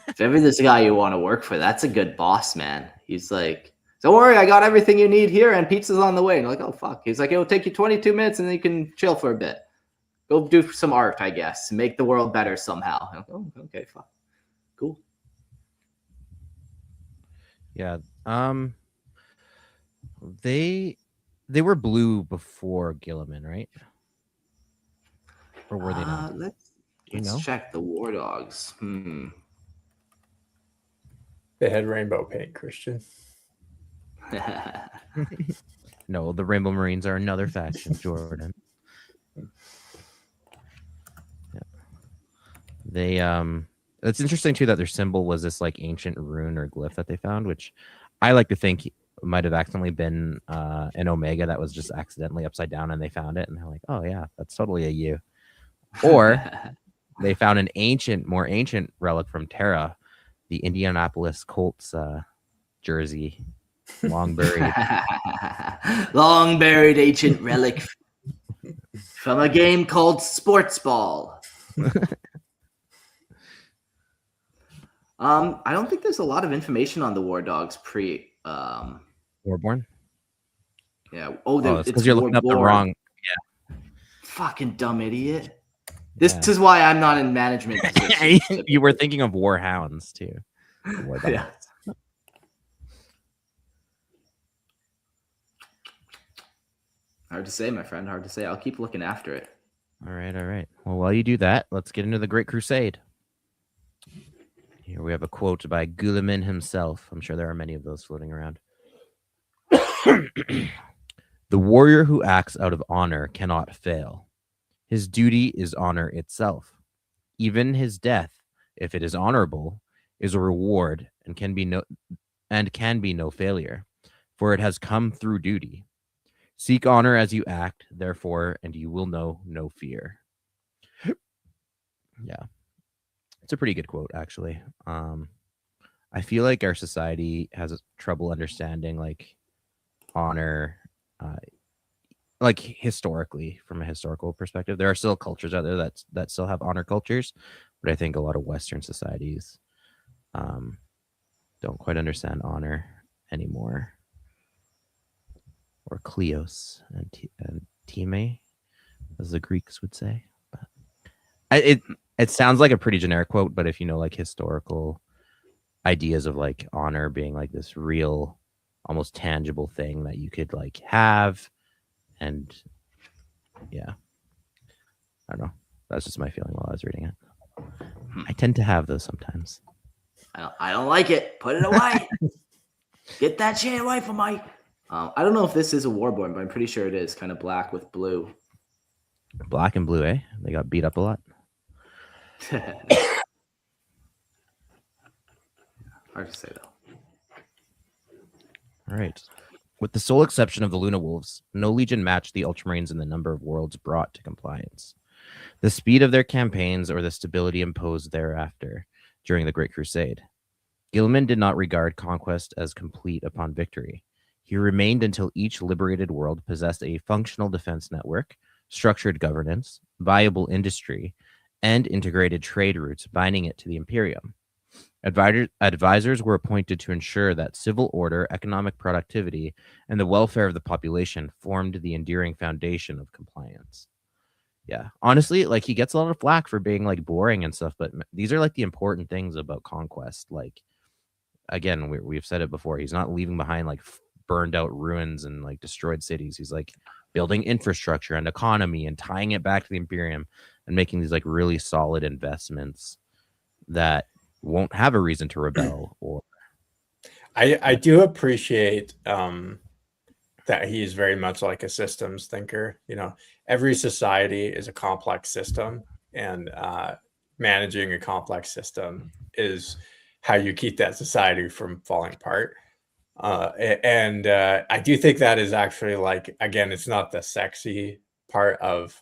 if ever this guy you want to work for, that's a good boss, man. He's like, don't worry, I got everything you need here and pizza's on the way. And you're like, oh fuck. He's like, it'll take you 22 minutes and then you can chill for a bit. Go do some art, I guess. Make the world better somehow. Like, oh, okay, fuck. Cool. Yeah. They were blue before Guilliman, right? Or were they not? Let's check the War Dogs. They had rainbow paint, Christian. No, the Rainbow Marines are another faction, Jordan. Yeah. They it's interesting too that their symbol was this like ancient rune or glyph that they found, which I like to think might have accidentally been an Omega that was just accidentally upside down and they found it and they're like, oh yeah, that's totally a U. Or they found an more ancient relic from Terra, the Indianapolis Colts jersey, long buried. Long buried ancient relic from a game called Sports Ball. I don't think there's a lot of information on the War Dogs pre Warborn. Yeah. It's because you're looking up the wrong. Yeah. Fucking dumb idiot. This is why I'm not in management. You were thinking of War Hounds too. Yeah. Hard to say, my friend. Hard to say. I'll keep looking after it. All right. Well, while you do that, let's get into the Great Crusade. Here we have a quote by Guilliman himself. I'm sure there are many of those floating around. The warrior who acts out of honor cannot fail. His duty is honor itself. Even his death, if it is honorable, is a reward and can be no failure, for it has come through duty. Seek honor as you act, therefore, and you will know no fear. Yeah. It's a pretty good quote, actually. I feel like our society has trouble understanding like honor, like historically, from a historical perspective. There are still cultures out there that still have honor cultures, but I think a lot of Western societies don't quite understand honor anymore, or kleos and time, as the Greeks would say. But it sounds like a pretty generic quote, but if you know like historical ideas of like honor being like this real, almost tangible thing that you could like have, and yeah, I don't know. That's just my feeling while I was reading it. I tend to have those sometimes. I don't like it. Put it away. Get that shit away from me. I don't know if this is a Warborn, but I'm pretty sure it is. Kind of black with blue. Black and blue, eh? They got beat up a lot. Hard to say though. All right. With the sole exception of the Luna Wolves, no legion matched the Ultramarines in the number of worlds brought to compliance, the speed of their campaigns, or the stability imposed thereafter during the Great Crusade. Guilliman did not regard conquest as complete upon victory. He remained until each liberated world possessed a functional defense network, structured governance, viable industry, and integrated trade routes binding it to the Imperium. Advisors were appointed to ensure that civil order, economic productivity, and the welfare of the population formed the enduring foundation of compliance. Yeah, honestly, like he gets a lot of flack for being like boring and stuff, but these are like the important things about conquest. Like again, we've said it before. He's not leaving behind like burned out ruins and like destroyed cities. He's like building infrastructure and economy and tying it back to the Imperium and making these like really solid investments that won't have a reason to rebel. Or I do appreciate that he's very much like a systems thinker. You know, every society is a complex system, and managing a complex system is how you keep that society from falling apart. And I do think that is actually, like, again, it's not the sexy part of,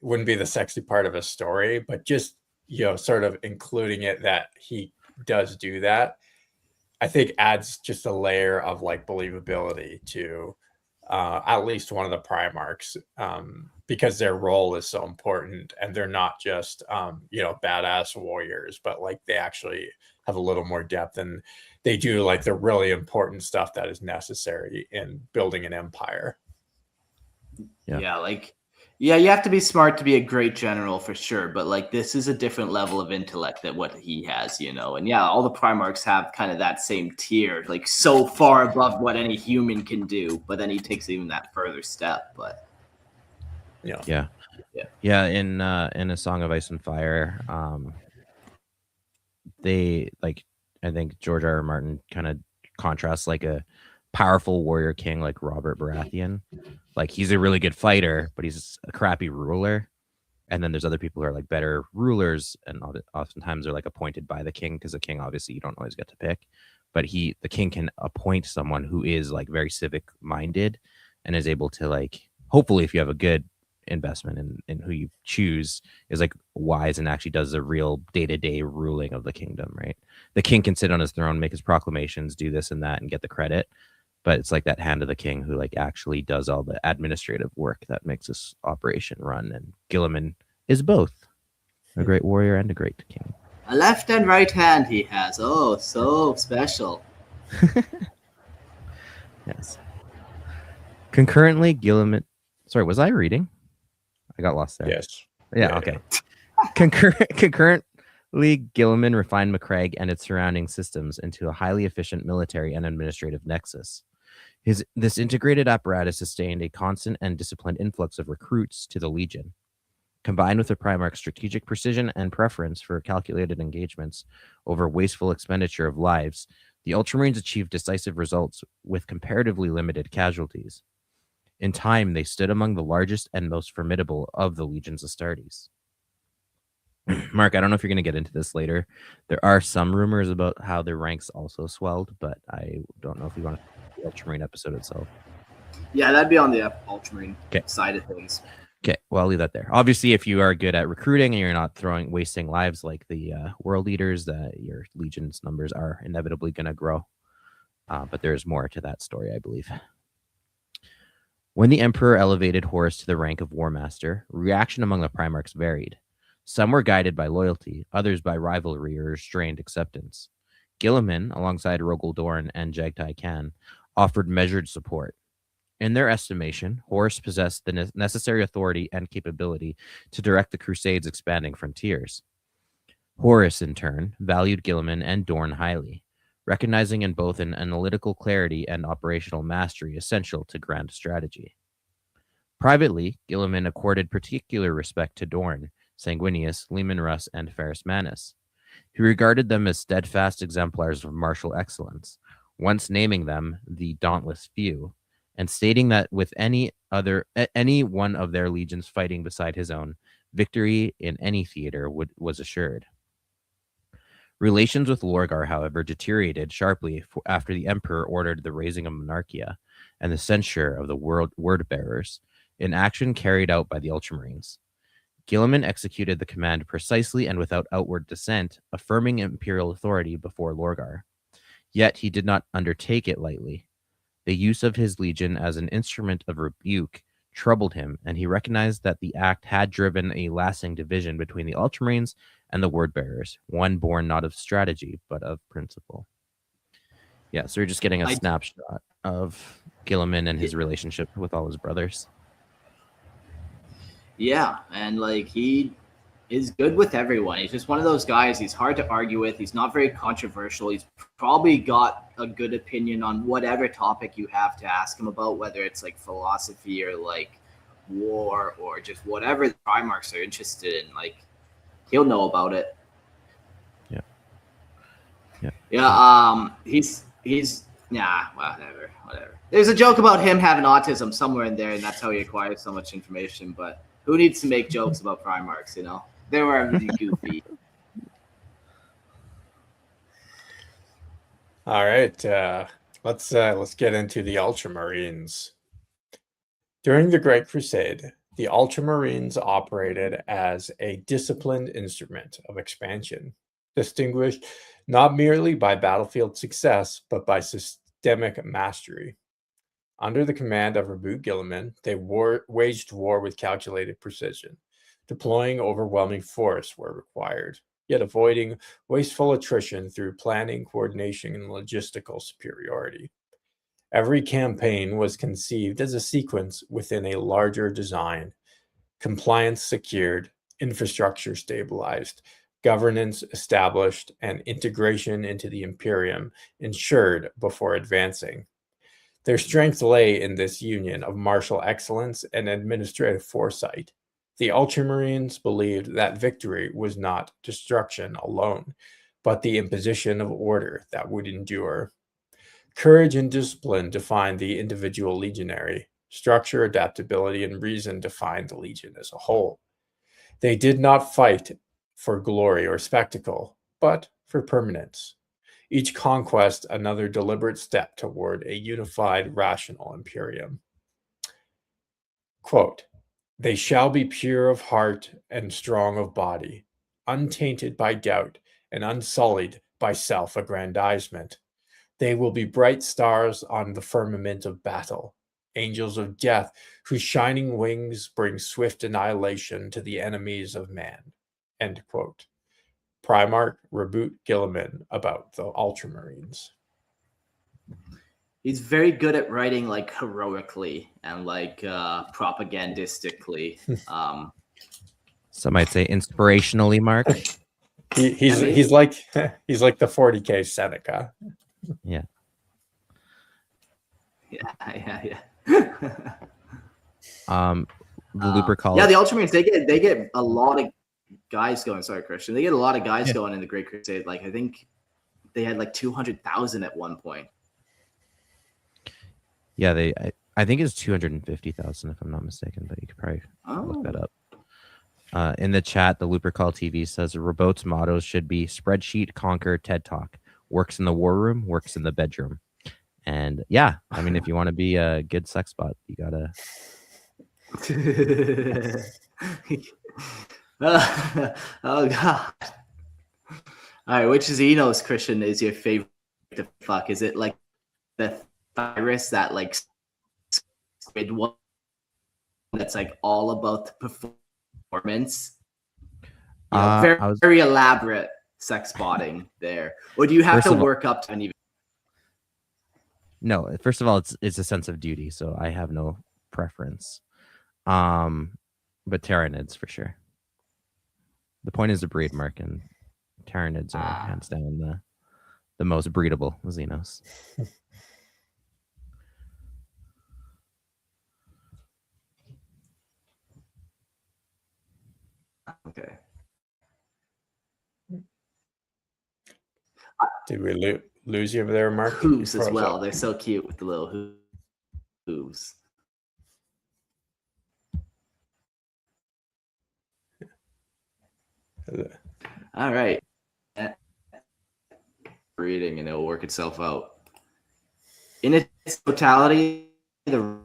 wouldn't be the sexy part of a story, but just, you know, sort of including it that he does do that, I think adds just a layer of like believability to at least one of the Primarchs, because their role is so important, and they're not just you know, badass warriors, but like they actually have a little more depth, and they do like the really important stuff that is necessary in building an empire. Yeah, you have to be smart to be a great general for sure, but like this is a different level of intellect than what he has, you know. And yeah, all the Primarchs have kind of that same tier, like so far above what any human can do, but then he takes even that further step. But yeah. In A Song of Ice and Fire, they like, I think George R. R. Martin kind of contrasts like a powerful warrior king like Robert Baratheon. Like he's a really good fighter, but he's a crappy ruler. And then there's other people who are like better rulers, and oftentimes they're like appointed by the king, because the king obviously you don't always get to pick. But the king can appoint someone who is like very civic minded and is able to, like, hopefully if you have a good investment in who you choose, is like wise and actually does the real day-to-day ruling of the kingdom, right? The king can sit on his throne, make his proclamations, do this and that, and get the credit, but it's like that hand of the king who like actually does all the administrative work that makes this operation run. And Guilliman is both a great warrior and a great king. a left and right hand he has. Oh, so special. Yes. Concurrently, Guilliman. Sorry, was I reading? I got lost there. Yes. Yeah. Okay. Concurrently, Guilliman refined Macragge and its surrounding systems into a highly efficient military and administrative nexus. This integrated apparatus sustained a constant and disciplined influx of recruits to the Legion. Combined with the Primarch's strategic precision and preference for calculated engagements over wasteful expenditure of lives, the Ultramarines achieved decisive results with comparatively limited casualties. In time, they stood among the largest and most formidable of the Legion's Astartes. Mark, I don't know if you're going to get into this later. There are some rumors about how their ranks also swelled, but I don't know if we want to do the Ultramarine episode itself. Yeah, that'd be on the Ultramarine side of things. Okay, well, I'll leave that there. Obviously, if you are good at recruiting and you're not wasting lives like the world leaders, your Legion's numbers are inevitably going to grow. But there's more to that story, I believe. When the Emperor elevated Horus to the rank of War Master, reaction among the Primarchs varied. Some were guided by loyalty, others by rivalry or restrained acceptance. Guilliman, alongside Rogel Dorn and Jagtai Khan, offered measured support. In their estimation, Horus possessed the necessary authority and capability to direct the Crusade's expanding frontiers. Horus, in turn, valued Guilliman and Dorn highly, recognizing in both an analytical clarity and operational mastery essential to grand strategy. Privately, Guilliman accorded particular respect to Dorn, Sanguinius, Leman Russ, and Ferrus Manus. He regarded them as steadfast exemplars of martial excellence, once naming them the Dauntless Few, and stating that with any one of their legions fighting beside his own, victory in any theater was assured. Relations with Lorgar, however, deteriorated sharply after the Emperor ordered the raising of Monarchia and the censure of the word-bearers, an action carried out by the Ultramarines. Guilliman executed the command precisely and without outward dissent, affirming imperial authority before Lorgar. Yet he did not undertake it lightly. The use of his legion as an instrument of rebuke troubled him, and he recognized that the act had driven a lasting division between the Ultramarines and the word-bearers, one born not of strategy, but of principle. Yeah, so we're just getting a snapshot of Guilliman and his relationship with all his brothers. Yeah, and like he is good with everyone. He's just one of those guys. He's hard to argue with. He's not very controversial. He's probably got a good opinion on whatever topic you have to ask him about, whether it's like philosophy or like war or just whatever the Primarchs are interested in. Like, he'll know about it. Yeah. He's whatever. There's a joke about him having autism somewhere in there, and that's how he acquires so much information. But who needs to make jokes about Primarchs? You know, they were really goofy. All right, let's get into the Ultramarines. During the Great Crusade, the Ultramarines operated as a disciplined instrument of expansion, distinguished not merely by battlefield success, but by systemic mastery. Under the command of Roboute Guilliman, they waged war with calculated precision, deploying overwhelming force where required, yet avoiding wasteful attrition through planning, coordination, and logistical superiority. Every campaign was conceived as a sequence within a larger design, compliance secured, infrastructure stabilized, governance established, and integration into the Imperium ensured before advancing. Their strength lay in this union of martial excellence and administrative foresight. The Ultramarines believed that victory was not destruction alone, but the imposition of order that would endure. Courage and discipline defined the individual legionary. Structure, adaptability, and reason defined the legion as a whole. They did not fight for glory or spectacle, but for permanence. Each conquest another deliberate step toward a unified, rational Imperium. Quote, "They shall be pure of heart and strong of body, untainted by doubt and unsullied by self-aggrandizement. They will be bright stars on the firmament of battle, angels of death whose shining wings bring swift annihilation to the enemies of man." End quote. Primarch Roboute Guilliman about the Ultramarines. He's very good at writing like heroically and like propagandistically. Some might say inspirationally, Mark. He's like the 40K Seneca. Yeah. Yeah. The Looper College. Yeah, the Ultramarines, they get a lot of guys going. Sorry, Christian. They get a lot of guys going in the Great Crusade. Like, I think they had like 200,000 at one point. Yeah, I think it's 250,000 if I'm not mistaken, but you could probably look that up. In the chat, the Looper Call TV says Roboute's mottos should be spreadsheet, conquer, TED Talk. Works in the war room, works in the bedroom. And yeah, I mean, if you want to be a good sex bot, you gotta. Oh god! All right, which Xenos, Christian, is your favorite to fuck? Is it like the Thyris, that like squid one that's like all about the performance? You know, very elaborate sex spotting there, or do you have to work up to an even? No, first of all, it's a sense of duty, so I have no preference. But Tyranids for sure. The point is to breed, Mark, and Tyranids are hands down the most breedable Xenos. Okay. Did we lose you over there, Mark? Hooves as well. They're so cute with the little hooves. All right. Breeding, and it'll work itself out. In its totality, the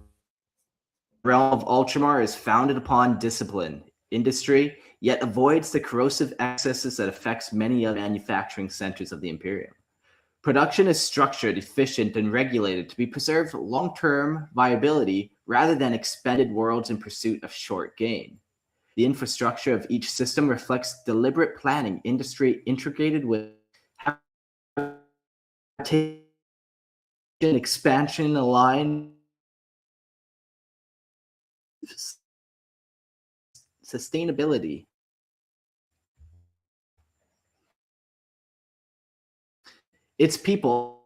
realm of Ultramar is founded upon discipline, industry, yet avoids the corrosive excesses that affects many of the manufacturing centers of the Imperium. Production is structured, efficient, and regulated to be preserved long-term viability rather than expended worlds in pursuit of short gain. The infrastructure of each system reflects deliberate planning, industry integrated with expansion aligned sustainability. its people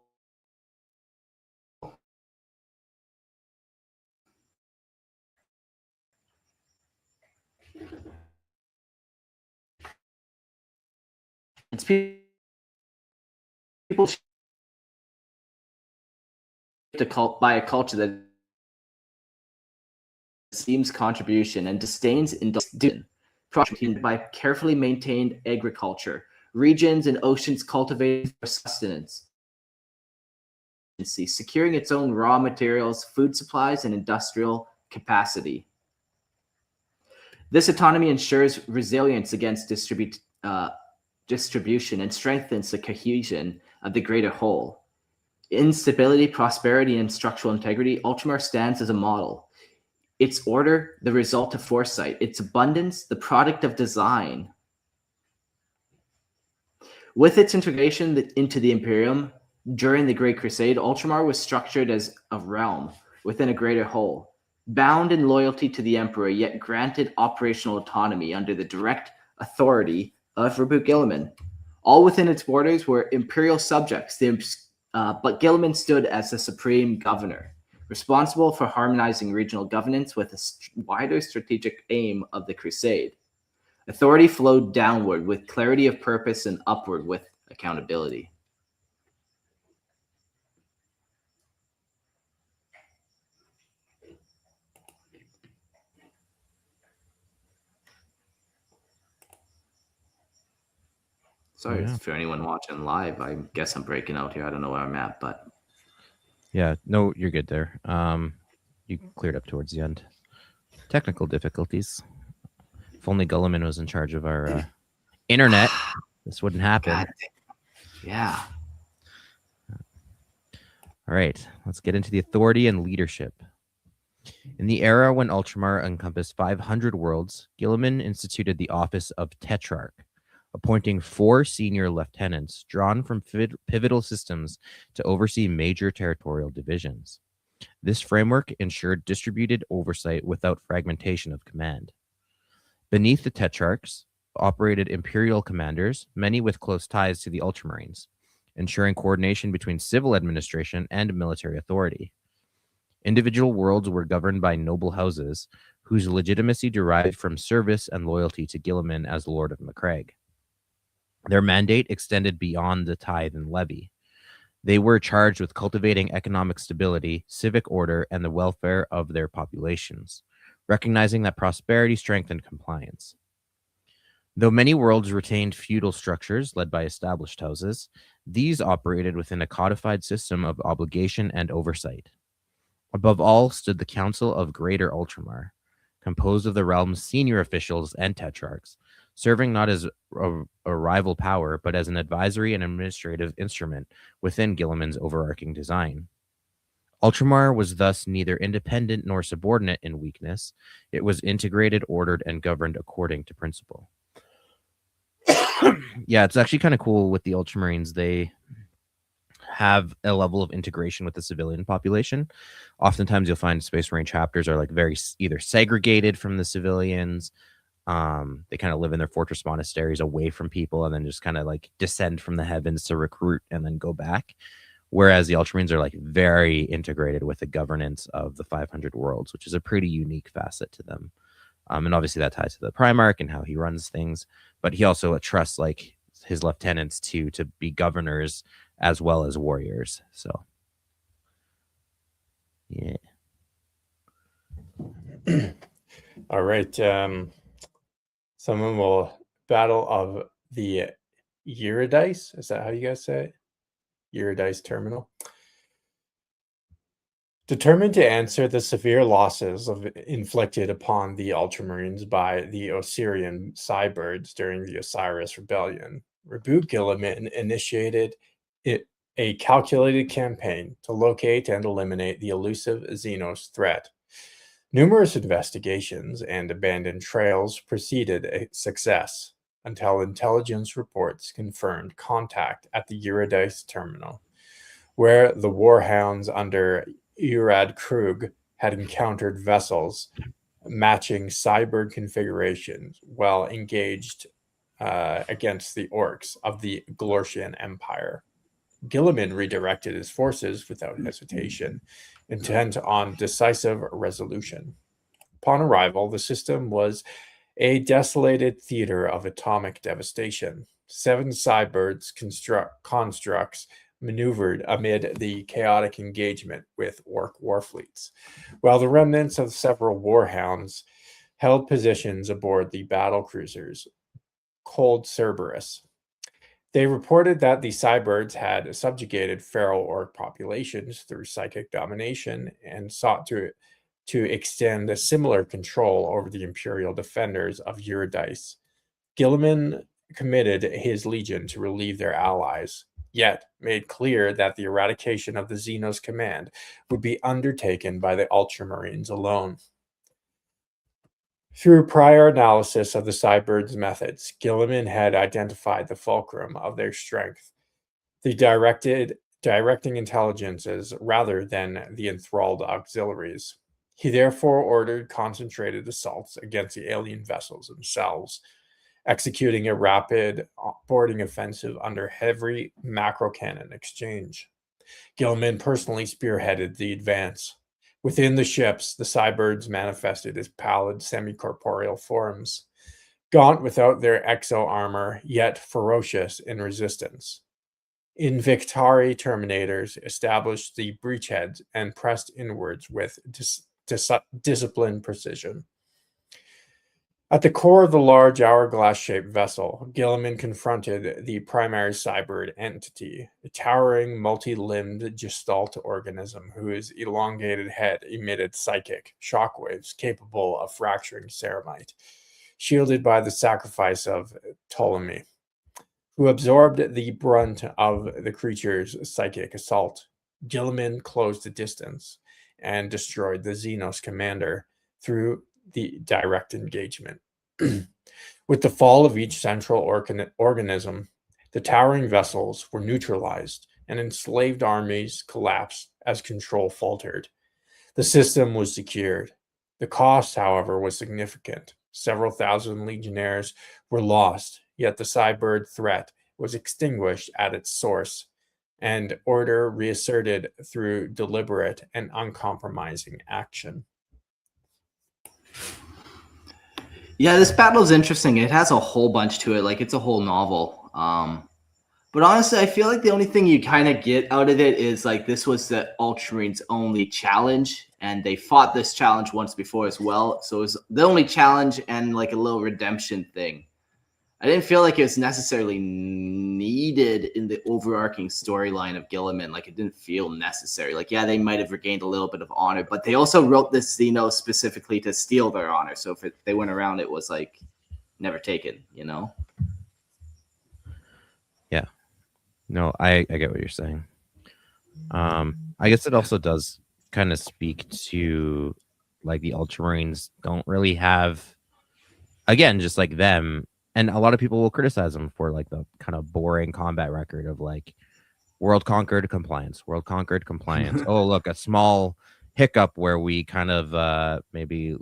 people by a culture that esteems contribution and disdains industry, by carefully maintained agriculture, regions and oceans cultivated for sustenance, securing its own raw materials, food supplies, and industrial capacity. This autonomy ensures resilience against distribution and strengthens the cohesion of the greater whole. In stability, prosperity, and structural integrity, Ultramar stands as a model. Its order, the result of foresight. Its abundance, the product of design. With its integration into the Imperium during the Great Crusade, Ultramar was structured as a realm within a greater whole, bound in loyalty to the Emperor, yet granted operational autonomy under the direct authority of Roboute Guilliman. All within its borders were Imperial subjects, but Guilliman stood as the supreme governor, responsible for harmonizing regional governance with a wider strategic aim of the Crusade. Authority flowed downward with clarity of purpose and upward with accountability. Sorry for anyone watching live. I guess I'm breaking out here. I don't know where I'm at, but yeah, no, you're good there. You cleared up towards the end. Technical difficulties. If only Guilliman was in charge of our internet, this wouldn't happen. God. Yeah. All right, let's get into the authority and leadership. In the era when Ultramar encompassed 500 worlds, Guilliman instituted the office of Tetrarch, appointing 4 senior lieutenants drawn from pivotal systems to oversee major territorial divisions. This framework ensured distributed oversight without fragmentation of command. Beneath the Tetrarchs operated Imperial commanders, many with close ties to the Ultramarines, ensuring coordination between civil administration and military authority. Individual worlds were governed by noble houses, whose legitimacy derived from service and loyalty to Guilliman as Lord of Macragge. Their mandate extended beyond the tithe and levy. They were charged with cultivating economic stability, civic order, and the welfare of their populations, recognizing that prosperity strengthened compliance. Though many worlds retained feudal structures led by established houses, these operated within a codified system of obligation and oversight. Above all stood the Council of Greater Ultramar, composed of the realm's senior officials and tetrarchs, serving not as a rival power, but as an advisory and administrative instrument within Guilliman's overarching design. Ultramar was thus neither independent nor subordinate in weakness. It was integrated, ordered, and governed according to principle. Yeah, it's actually kind of cool with the Ultramarines. They have a level of integration with the civilian population. Oftentimes you'll find Space Marine chapters are like very either segregated from the civilians. They kind of live in their fortress monasteries away from people and then just kind of like descend from the heavens to recruit and then go back. Whereas the Ultramarines are like very integrated with the governance of the 500 worlds, which is a pretty unique facet to them. And obviously that ties to the Primarch and how he runs things, but he also trusts like his lieutenants to be governors as well as warriors. So, yeah. All right. Someone will battle of the Eurydice. Is that how you guys say it? Eurydice Terminal. Determined to answer the severe losses inflicted upon the Ultramarines by the Osirian Cybirds during the Osiris Rebellion, Roboute Guilliman initiated a calculated campaign to locate and eliminate the elusive Xenos threat. Numerous investigations and abandoned trails preceded a success until intelligence reports confirmed contact at the Eurydice terminal, where the warhounds under Urad Krug had encountered vessels matching cyber configurations while engaged against the orcs of the Glortian Empire. Guilliman redirected his forces without hesitation, intent on decisive resolution. Upon arrival, the system was a desolated theater of atomic devastation. 7 cybirds constructs maneuvered amid the chaotic engagement with orc warfleets, while the remnants of several warhounds held positions aboard the battle cruisers Cold Cerberus. They reported that the cybirds had subjugated feral orc populations through psychic domination and sought to extend a similar control over the Imperial defenders of Eurydice. Guilliman committed his legion to relieve their allies, yet made clear that the eradication of the Xenos command would be undertaken by the Ultramarines alone. Through prior analysis of the cybirds' methods, Guilliman had identified the fulcrum of their strength, the directing intelligences rather than the enthralled auxiliaries. He therefore ordered concentrated assaults against the alien vessels themselves, executing a rapid boarding offensive under heavy macro cannon exchange. Guilliman personally spearheaded the advance. Within the ships, the cybirds manifested as pallid semi-corporeal forms, gaunt without their exo armor, yet ferocious in resistance. Invictari Terminators established the breachheads and pressed inwards with disciplined precision. At the core of the large hourglass-shaped vessel, Guilliman confronted the primary cybird entity, a towering, multi-limbed gestalt organism whose elongated head emitted psychic shockwaves capable of fracturing ceramite, shielded by the sacrifice of Ptolemy, who absorbed the brunt of the creature's psychic assault. Guilliman closed the distance and destroyed the Xenos commander through the direct engagement. With the fall of each central organism, the towering vessels were neutralized and enslaved armies collapsed as control faltered. The system was secured. The cost, however, was significant. Several thousand legionnaires were lost, yet the cybird threat was extinguished at its source, and order reasserted through deliberate and uncompromising action. Yeah, this battle is interesting. It has a whole bunch to it. Like, it's a whole novel. But honestly, I feel like the only thing you kind of get out of it is, like, this was the Ultramarines' only challenge, and they fought this challenge once before as well. So it was the only challenge and, like, a little redemption thing. I didn't feel like it was necessarily needed in the overarching storyline of Guilliman. Like, it didn't feel necessary. Like, yeah, they might have regained a little bit of honor, but they also wrote this Xeno specifically to steal their honor. So if they went around, it was like never taken, you know? Yeah. No, I get what you're saying. I guess it also does kind of speak to, like, the Ultramarines don't really have, again, just like them. And a lot of people will criticize them for, like, the kind of boring combat record of, like, world conquered compliance. Oh, look, a small hiccup where we kind of maybe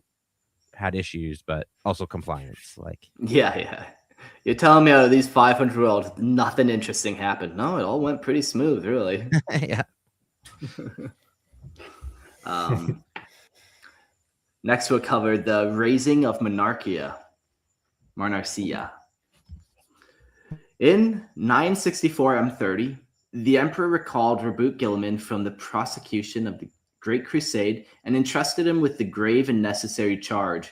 had issues, but also compliance. Like, Yeah. You're telling me out of these 500 worlds, nothing interesting happened. No, it all went pretty smooth, really. yeah. Next, we'll cover the raising of Monarchia. In 964 M30, the Emperor recalled Roboute Guilliman from the prosecution of the Great Crusade and entrusted him with the grave and necessary charge.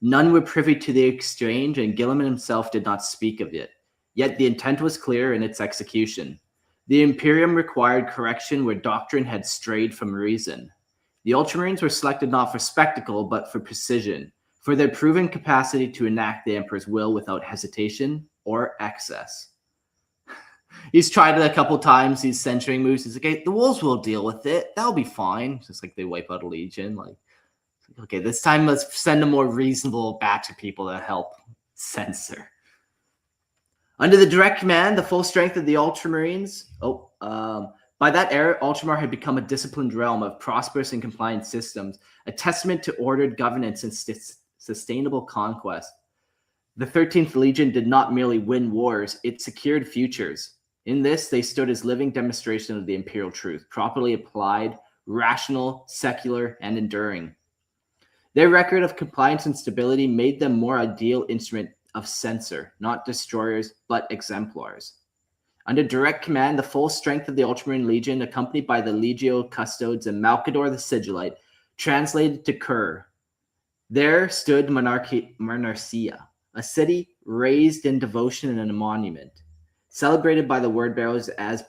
None were privy to the exchange, and Guilliman himself did not speak of it. Yet the intent was clear in its execution. The Imperium required correction where doctrine had strayed from reason. The Ultramarines were selected not for spectacle, but for precision, for their proven capacity to enact the Emperor's will without hesitation or excess. He's tried it a couple times, these censoring moves. He's like, okay, the wolves will deal with it. That'll be fine. Just like they wipe out a legion. Like, okay, this time let's send a more reasonable batch of people to help censor. Under the direct command, the full strength of the Ultramarines, by that era, Ultramar had become a disciplined realm of prosperous and compliant systems, a testament to ordered governance and sustainable conquest. The 13th Legion did not merely win wars, it secured futures. In this, they stood as living demonstration of the imperial truth, properly applied, rational, secular, and enduring. Their record of compliance and stability made them more ideal instrument of censor, not destroyers, but exemplars. Under direct command, the full strength of the Ultramarine Legion, accompanied by the Legio Custodes and Malcador the Sigillite, translated to Kur. There stood Monarchia, a city raised in devotion and a monument, celebrated by the word bearers as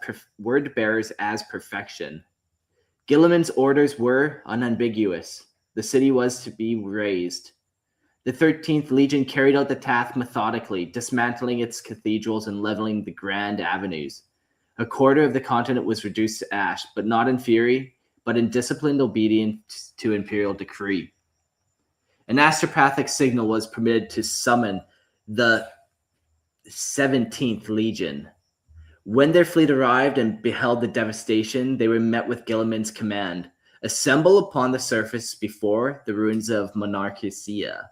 perfection. Guilliman's orders were unambiguous. The city was to be razed. The 13th Legion carried out the task methodically, dismantling its cathedrals and leveling the grand avenues. A quarter of the continent was reduced to ash, but not in fury, but in disciplined obedience to imperial decree. An astropathic signal was permitted to summon the 17th Legion. When their fleet arrived and beheld the devastation, they were met with Guilliman's command: assemble upon the surface before the ruins of Monarchia.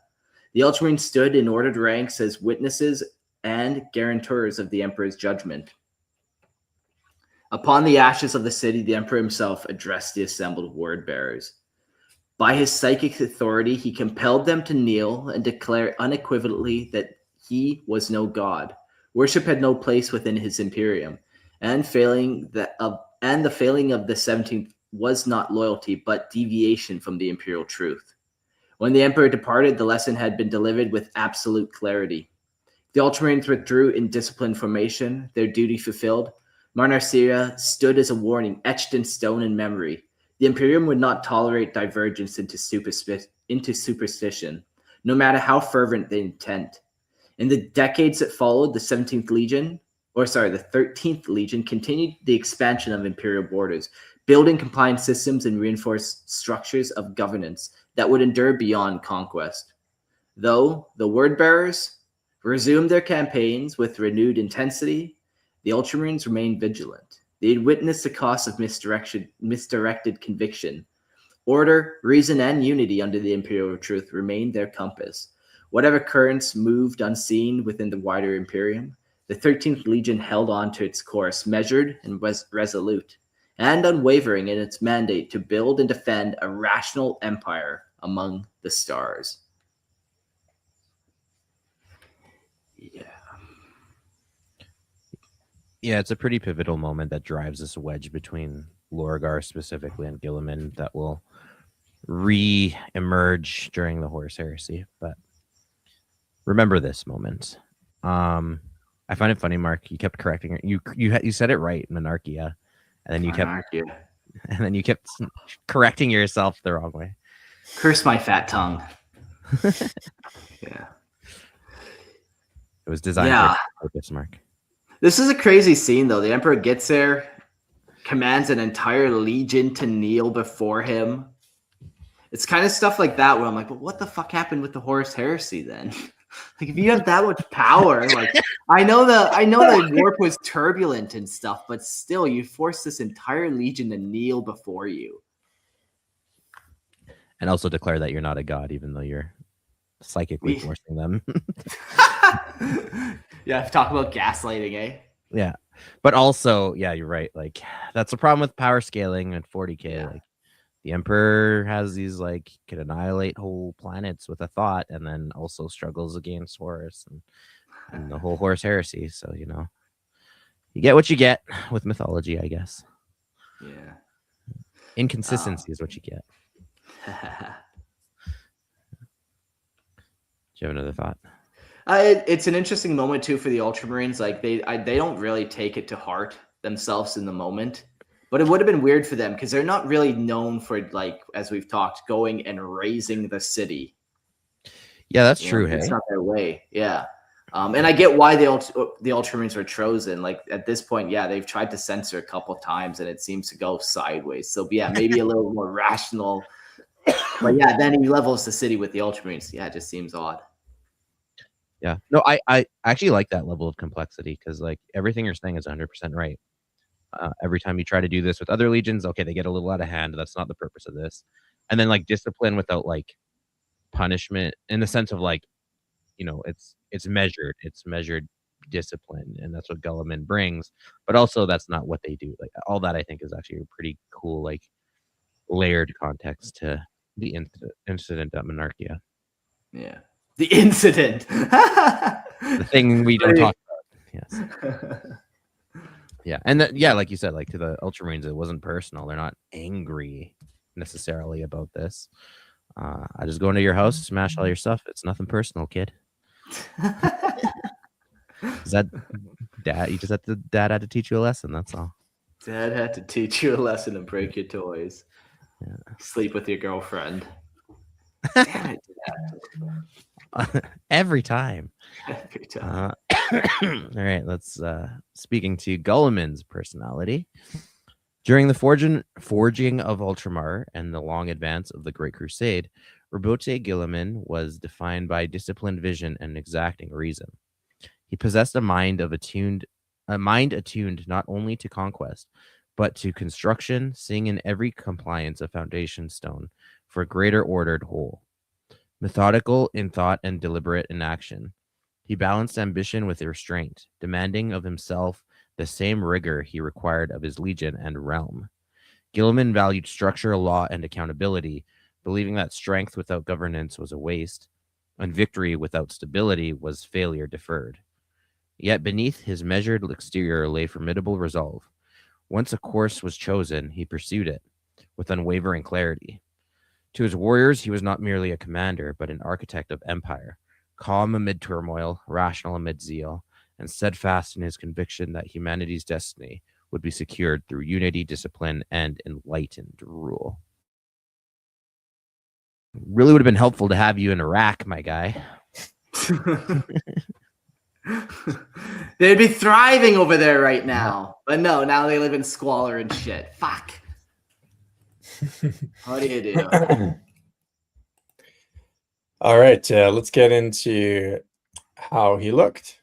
The Ultramarines stood in ordered ranks as witnesses and guarantors of the Emperor's judgment. Upon the ashes of the city, the Emperor himself addressed the assembled word-bearers. By his psychic authority, he compelled them to kneel and declare unequivocally that he was no god. Worship had no place within his imperium, and the failing of the 17th was not loyalty, but deviation from the imperial truth. When the Emperor departed, the lesson had been delivered with absolute clarity. The Ultramarines withdrew in disciplined formation, their duty fulfilled. Monarchia stood as a warning, etched in stone and memory. The Imperium would not tolerate divergence into superstition, no matter how fervent the intent. In the decades that followed, the 13th Legion continued the expansion of imperial borders, building compliance systems and reinforced structures of governance that would endure beyond conquest. Though the word-bearers resumed their campaigns with renewed intensity, the Ultramarines remained vigilant. They had witnessed the cost of misdirected conviction. Order, reason, and unity under the imperial truth remained their compass. Whatever currents moved unseen within the wider Imperium, the 13th Legion held on to its course, measured and resolute, and unwavering in its mandate to build and defend a rational empire among the stars. Yeah, it's a pretty pivotal moment that drives this wedge between Lorgar specifically and Guilliman that will re-emerge during the Horus Heresy. But remember this moment. I find it funny, Mark. You kept correcting it. You said it right, Monarchia, and then you kept correcting yourself the wrong way. Curse my fat tongue. Yeah, it was designed for purpose, Mark. This is a crazy scene, though. The Emperor gets there, commands an entire legion to kneel before him. It's kind of stuff like that where I'm like, but what the fuck happened with the Horus Heresy then? Like, if you have that much power, like, I know the warp was turbulent and stuff, but still, you force this entire legion to kneel before you. And also declare that you're not a god, even though you're psychically forcing them. Yeah, talk about gaslighting, eh? Yeah. But also, yeah, you're right. Like, that's the problem with power scaling at 40K. Yeah. Like, the Emperor has these, like, could annihilate whole planets with a thought, and then also struggles against Horus and the whole Horus Heresy. So, you know, you get what you get with mythology, I guess. Yeah. Inconsistency is what you get. Do you have another thought? It's an interesting moment too for the Ultramarines. Like they don't really take it to heart themselves in the moment, but it would have been weird for them because they're not really known for, like, as we've talked, going and raising the city. Yeah, that's true. It's not their way. Yeah, and I get why the Ultramarines were chosen. Like, at this point, yeah, they've tried to censor a couple of times and it seems to go sideways. So yeah, maybe a little more rational. But yeah, then he levels the city with the Ultramarines. Yeah, it just seems odd. Yeah. No, I actually like that level of complexity because, like, everything you're saying is 100% right. Every time you try to do this with other legions, okay, they get a little out of hand. That's not the purpose of this. And then, like, discipline without, like, punishment in the sense of, like, you know, it's measured. It's measured discipline, and that's what Guilliman brings. But also, that's not what they do. Like all that, I think, is actually a pretty cool, like layered context to the incident at Monarchia. Yeah, the incident. The thing we don't talk about. Yes. Yeah, and like you said, like to the Ultramarines, it wasn't personal. They're not angry necessarily about this. I just go into your house, smash all your stuff. It's nothing personal, kid. Is that dad? You just had to. Dad had to teach you a lesson. That's all. Dad had to teach you a lesson and break your toys. Yeah. Sleep with your girlfriend. Damn it, Dad. Every time. Every time. All right, let's speaking to Guilliman's personality. During the forging of Ultramar and the long advance of the Great Crusade, Roboute Guilliman was defined by disciplined vision and exacting reason. He possessed a mind attuned not only to conquest, but to construction, seeing in every compliance a foundation stone for a greater ordered whole. Methodical in thought and deliberate in action, he balanced ambition with restraint, demanding of himself the same rigor he required of his legion and realm. Guilliman valued structure, law, and accountability, believing that strength without governance was a waste, and victory without stability was failure deferred. Yet beneath his measured exterior lay formidable resolve. Once a course was chosen, he pursued it with unwavering clarity. To his warriors, he was not merely a commander, but an architect of empire, calm amid turmoil, rational amid zeal, and steadfast in his conviction that humanity's destiny would be secured through unity, discipline, and enlightened rule. Really would have been helpful to have you in Iraq, my guy. They'd be thriving over there right now. But no, now they live in squalor and shit. Fuck. What do you do? All right, let's get into how he looked.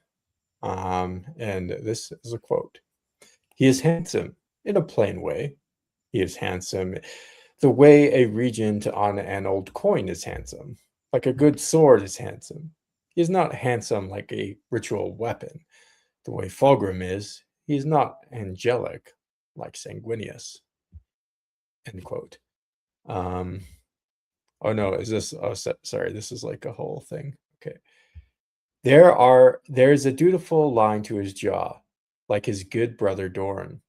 And this is a quote. He is handsome in a plain way. He is handsome the way a regent on an old coin is handsome, like a good sword is handsome. He is not handsome like a ritual weapon. The way Fulgrim is, he is not angelic like Sanguinius. End quote. Oh no, is this? Oh, sorry, this is like a whole thing. Okay. There is a dutiful line to his jaw, like his good brother Doran.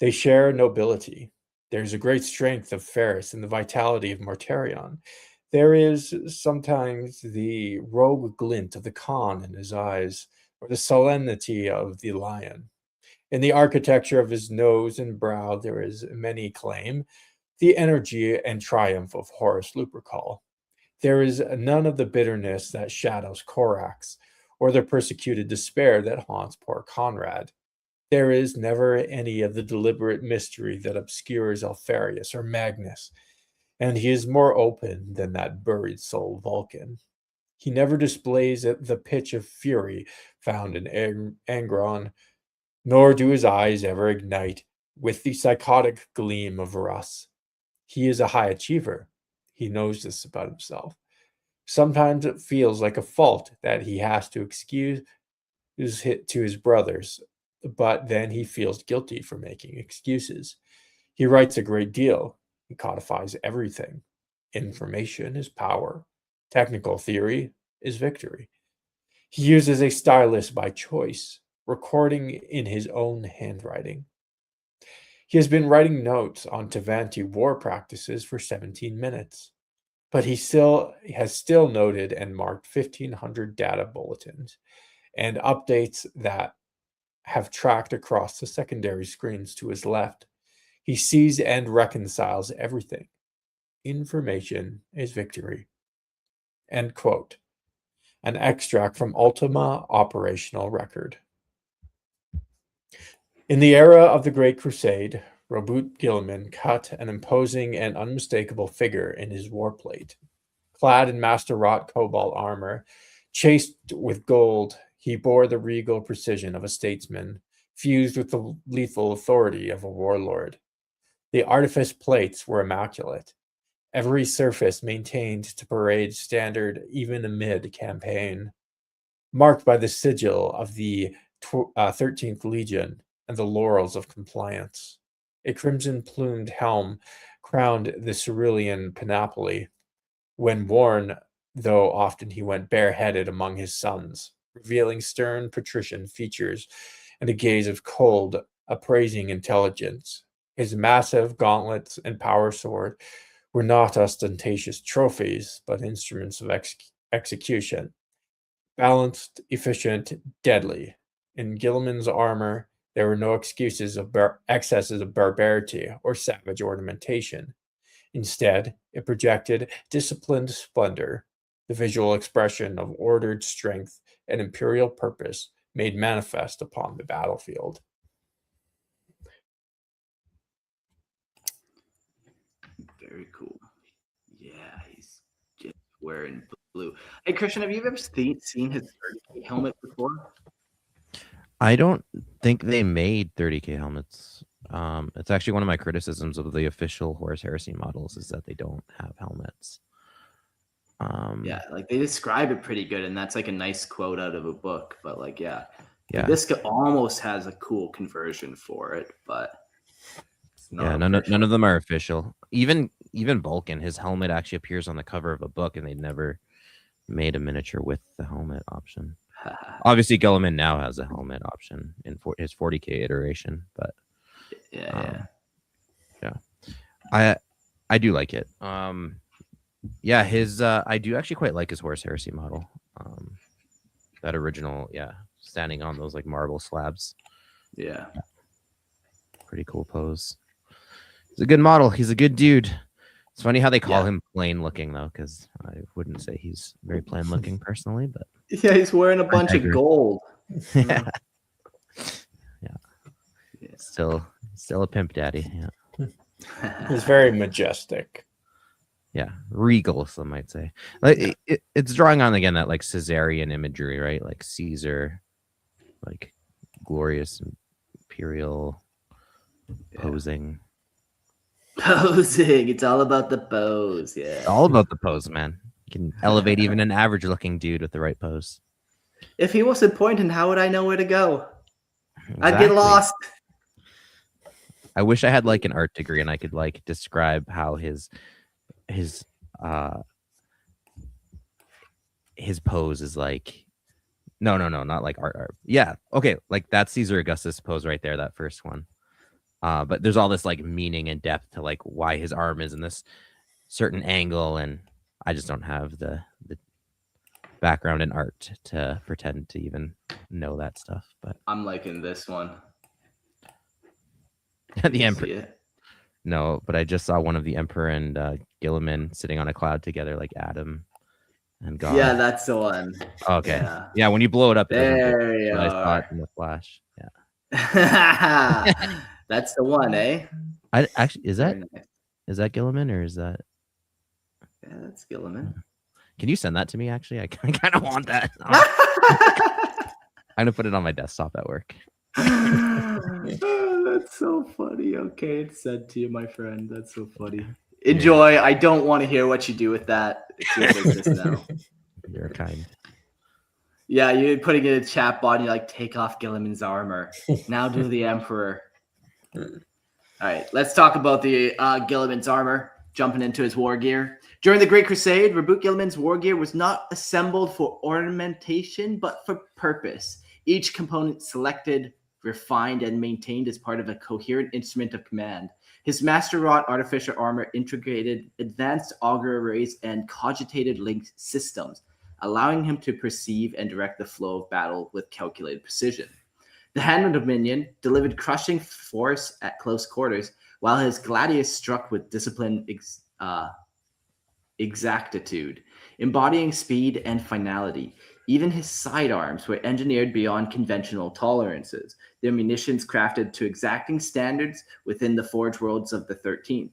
They share nobility. There is a great strength of Ferris and the vitality of Mortarion. There is sometimes the rogue glint of the Khan in his eyes, or the solemnity of the lion. In the architecture of his nose and brow, there is many claim the energy and triumph of Horus Lupercal. There is none of the bitterness that shadows Corax, or the persecuted despair that haunts poor Conrad. There is never any of the deliberate mystery that obscures Alfarius or Magnus, and he is more open than that buried soul Vulcan. He never displays the pitch of fury found in Angron, nor do his eyes ever ignite with the psychotic gleam of Russ. He is a high achiever. He knows this about himself. Sometimes it feels like a fault that he has to excuse to his brothers, but then he feels guilty for making excuses. He writes a great deal. He codifies everything. Information is power. Technical theory is victory. He uses a stylus by choice, recording in his own handwriting. He has been writing notes on Tevanti war practices for 17 minutes, but he has still noted and marked 1,500 data bulletins and updates that have tracked across the secondary screens to his left. He sees and reconciles everything. Information is victory. End quote. An extract from Ultima Operational Record. In the era of the Great Crusade, Roboute Guilliman cut an imposing and unmistakable figure in his warplate. Clad in master-wrought cobalt armor, chased with gold, he bore the regal precision of a statesman, fused with the lethal authority of a warlord. The artifice plates were immaculate, every surface maintained to parade standard even amid campaign. marked by the sigil of the 13th Legion and the laurels of compliance. A crimson-plumed helm crowned the cerulean panoply. When worn, though often he went bareheaded among his sons, revealing stern patrician features and a gaze of cold, appraising intelligence. His massive gauntlets and power sword were not ostentatious trophies, but instruments of execution. Balanced, efficient, deadly. In Guilliman's armor, there were no excuses of excesses of barbarity or savage ornamentation. Instead, it projected disciplined splendor, the visual expression of ordered strength and imperial purpose made manifest upon the battlefield. Very cool. Yeah, he's just wearing blue. Hey, Christian, have you ever seen his 30K helmet before? I don't think they made 30K helmets. It's actually one of my criticisms of the official Horus Heresy models is that they don't have helmets. Yeah, like they describe it pretty good, and that's like a nice quote out of a book. But like, yeah, yeah, this almost has a cool conversion for it, but it's not. yeah, none of them are official. Even Vulcan, his helmet actually appears on the cover of a book, and they never made a miniature with the helmet option. Obviously, Guilliman now has a helmet option in his 40K iteration, but yeah. I do like it. Yeah, his I do actually quite like his Horus Heresy model. That original, standing on those like marble slabs. Yeah. Pretty cool pose. He's a good model. He's a good dude. It's funny how they call him plain looking though, because I wouldn't say he's very plain looking personally, but yeah, he's wearing a bunch of gold. yeah. Still a pimp daddy. Yeah. He's very majestic. Yeah, regal, some might say. Like it's drawing on again that like Caesarian imagery, right? Like Caesar, like glorious imperial posing. Posing. It's all about the pose. Yeah. It's all about the pose, man. You can elevate even an average looking dude with the right pose. If he wasn't pointing, how would I know where to go? Exactly. I'd get lost. I wish I had like an art degree and I could like describe how his pose is like no, not like art. Yeah, okay, like that Caesar Augustus pose right there, that first one. But there's all this like meaning and depth to like why his arm is in this certain angle, and I just don't have the background in art to pretend to even know that stuff. But I'm liking this one. The Emperor. No, but I just saw one of the Emperor and Guilliman sitting on a cloud together, like Adam and God. Yeah, that's the one. Okay. Yeah, when you blow it up, there you are. I saw it in the flash. Yeah. That's the one, eh? I actually is that Guilliman or is that? Yeah, that's Guilliman. Can you send that to me? Actually, I kind of want that. I'm gonna put it on my desktop at work. That's so funny. Okay, it's sent to you, my friend. That's so funny. Enjoy. Yeah. I don't want to hear what you do with that. It's your business now. You're kind. Yeah, you're putting it in a chat bot and you're like, take off Guilliman's armor. Now do the Emperor. All right, let's talk about the Guilliman's armor, jumping into his war gear. During the Great Crusade, Roboute Guilliman's war gear was not assembled for ornamentation, but for purpose. Each component selected, refined, and maintained as part of a coherent instrument of command. His master-wrought artificial armor integrated advanced augur arrays and cogitated link systems, allowing him to perceive and direct the flow of battle with calculated precision. The Hand Dominion delivered crushing force at close quarters, while his gladius struck with disciplined exactitude, embodying speed and finality. Even his sidearms were engineered beyond conventional tolerances, their munitions crafted to exacting standards within the forge worlds of the 13th.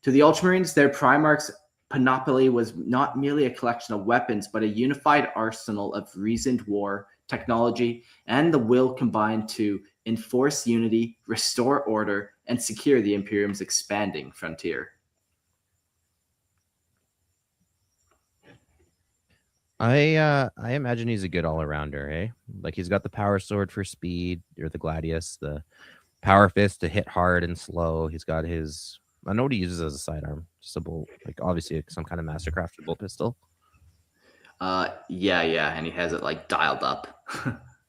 To the Ultramarines, their Primarch's panoply was not merely a collection of weapons, but a unified arsenal of reasoned war, technology, and the will combined to enforce unity, restore order, and secure the Imperium's expanding frontier. I imagine he's a good all-arounder, eh? Like he's got the power sword for speed, or the gladius, the power fist to hit hard and slow. He's got his, I know what he uses as a sidearm, just a bolt, like obviously some kind of mastercrafted bolt pistol. Yeah, and he has it like dialed up.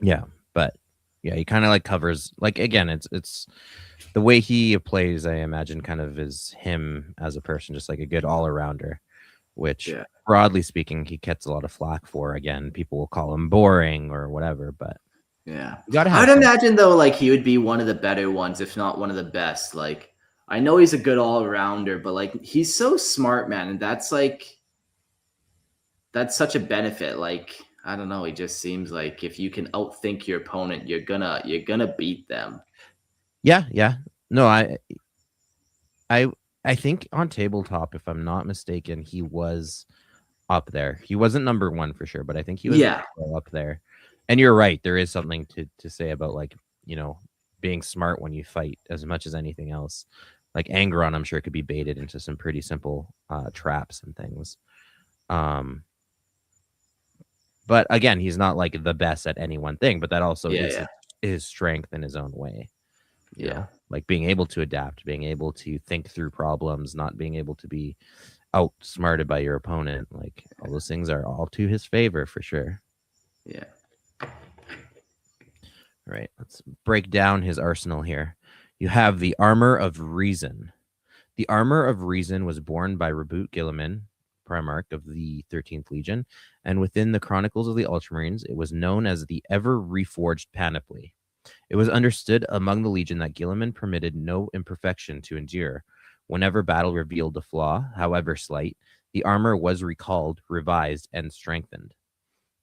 Yeah, but yeah, he kind of like covers, like again, it's the way he plays, I imagine, kind of is him as a person, just like a good all-arounder, which Yeah. broadly speaking, he gets a lot of flack for. Again, people will call him boring or whatever, but Yeah. you gotta I have would some. imagine though, like he would be one of the better ones, if not one of the best. Like I know he's a good all-rounder, but like he's so smart, man, and that's such a benefit. Like I don't know, he just seems like if you can outthink your opponent, you're gonna beat them. Yeah. No, I think on tabletop, if I'm not mistaken, he was up there. He wasn't number one for sure, but I think he was Yeah. up there. And you're right, there is something to say about, like, being smart when you fight as much as anything else. Like Angron, I'm sure could be baited into some pretty simple traps and things. But again, he's not like the best at any one thing, but that also is his strength in his own way. You know? Like being able to adapt, being able to think through problems, not being able to be outsmarted by your opponent. Like all those things are all to his favor for sure. Yeah. Right. Let's break down his arsenal here. You have the Armor of Reason. The Armor of Reason was born by Roboute Guilliman, Primarch of the 13th Legion, and within the Chronicles of the Ultramarines, it was known as the Ever Reforged Panoply. It was understood among the Legion that Guilliman permitted no imperfection to endure. Whenever battle revealed a flaw, however slight, the armor was recalled, revised, and strengthened.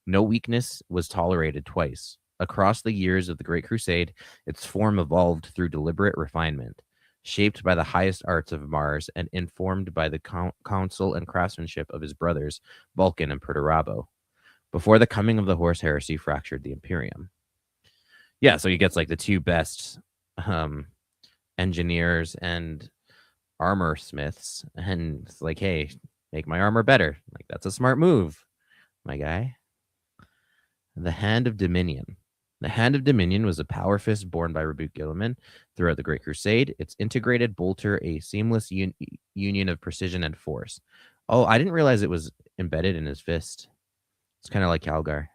No weakness was tolerated twice. Across the years of the Great Crusade, its form evolved through deliberate refinement, shaped by the highest arts of Mars and informed by the counsel and craftsmanship of his brothers, Vulcan and Perturabo, before the coming of the Horse Heresy fractured the Imperium. Yeah, so he gets like the two best engineers and armor smiths, and it's like, hey, make my armor better. Like, that's a smart move, my guy. The Hand of Dominion. The Hand of Dominion was a power fist born by Roboute Guilliman throughout the Great Crusade. Its integrated bolter a seamless union of precision and force. Oh, I didn't realize it was embedded in his fist. It's kind of like Calgar.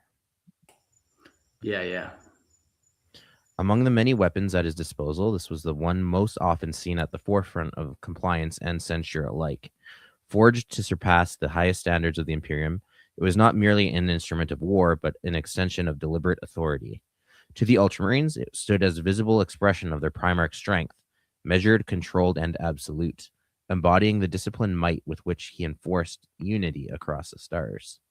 Yeah. Among the many weapons at his disposal, this was the one most often seen at the forefront of compliance and censure alike. Forged to surpass the highest standards of the Imperium, it was not merely an instrument of war, but an extension of deliberate authority. To the Ultramarines, it stood as a visible expression of their Primarch strength, measured, controlled, and absolute, embodying the disciplined might with which he enforced unity across the stars.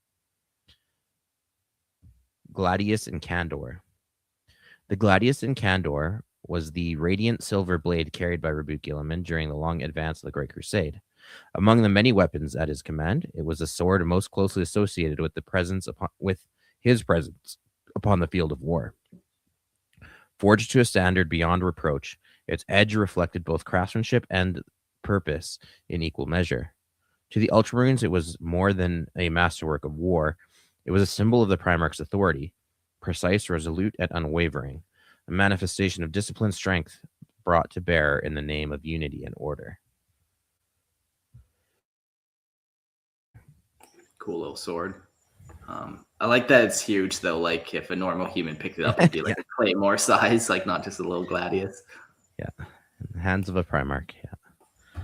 Gladius and Candor. The Gladius in Candor was the radiant silver blade carried by Roboute Guilliman during the long advance of the Great Crusade. Among the many weapons at his command, it was a sword most closely associated with his presence upon the field of war. Forged to a standard beyond reproach, its edge reflected both craftsmanship and purpose in equal measure. To the Ultramarines, it was more than a masterwork of war. It was a symbol of the Primarch's authority, precise, resolute, and unwavering, a manifestation of disciplined strength brought to bear in the name of unity and order. Cool little sword. I like that it's huge though. Like if a normal human picked it up, it'd be like a claymore size, like not just a little gladius. Yeah, in the hands of a Primarch. Yeah.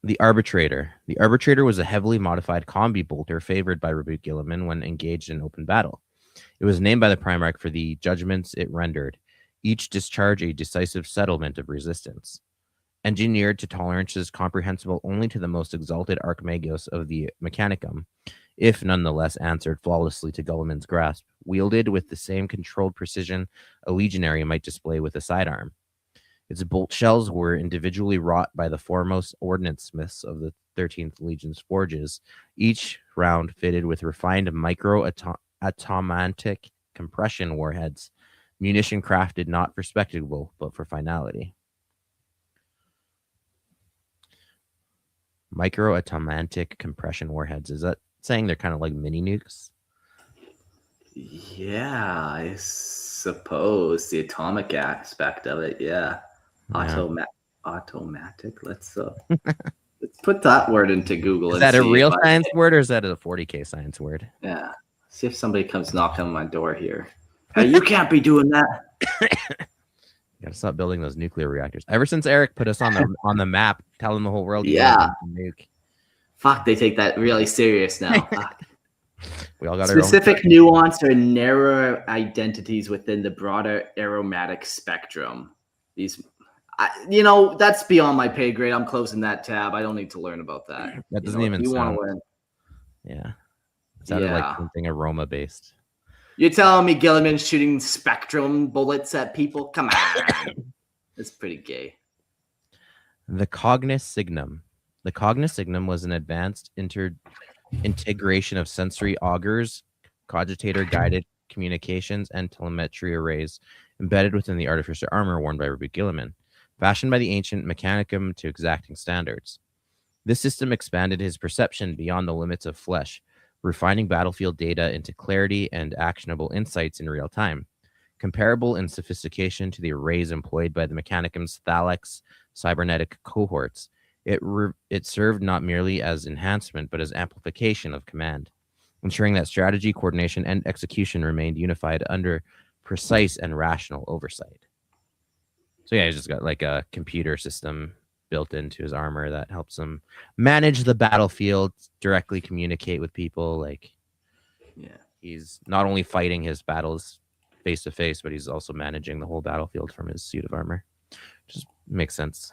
The Arbitrator. The Arbitrator was a heavily modified combi bolter favored by Roboute Guilliman when engaged in open battle. It was named by the Primarch for the judgments it rendered, each discharge a decisive settlement of resistance. Engineered to tolerances comprehensible only to the most exalted Archmagos of the Mechanicum, if nonetheless answered flawlessly to Guilliman's grasp, wielded with the same controlled precision a legionary might display with a sidearm. Its bolt shells were individually wrought by the foremost ordnance smiths of the 13th Legion's forges, each round fitted with refined micro-atomantic compression warheads, munition crafted not for spectacle, but for finality. Micro-atomantic compression warheads. Is that saying they're kind of like mini nukes. Yeah, I suppose the atomic aspect of it. Yeah, Yeah. automatic. Let's put that word into Google Is and that a see real if science word or is that a 40K science word? yeah. See if somebody comes knocking on my door here. Hey, you can't be doing that. You gotta stop building those nuclear reactors. Ever since Eric put us on the map, telling the whole world, Yeah. nuke. Fuck, they take that really serious now. Fuck. We all got Specific nuance or narrow identities within the broader aromatic spectrum. These, that's beyond my pay grade. I'm closing that tab. I don't need to learn about that. That doesn't even you want sound. to learn. Yeah, it sounded like something aroma based. You're telling me Guilliman's shooting spectrum bullets at people? Come on, it's pretty gay. The Cognis Signum. The Cognis Signum was an advanced integration of sensory augers, cogitator-guided communications, and telemetry arrays embedded within the artificer armor worn by Roboute Guilliman, fashioned by the ancient Mechanicum to exacting standards. This system expanded his perception beyond the limits of flesh, refining battlefield data into clarity and actionable insights in real time. Comparable in sophistication to the arrays employed by the Mechanicum's Thalax cybernetic cohorts, it served not merely as enhancement, but as amplification of command, ensuring that strategy, coordination, and execution remained unified under precise and rational oversight. So yeah, he's just got like a computer system built into his armor that helps him manage the battlefield, directly communicate with people. Like, yeah, he's not only fighting his battles face to face, but he's also managing the whole battlefield from his suit of armor. Just makes sense.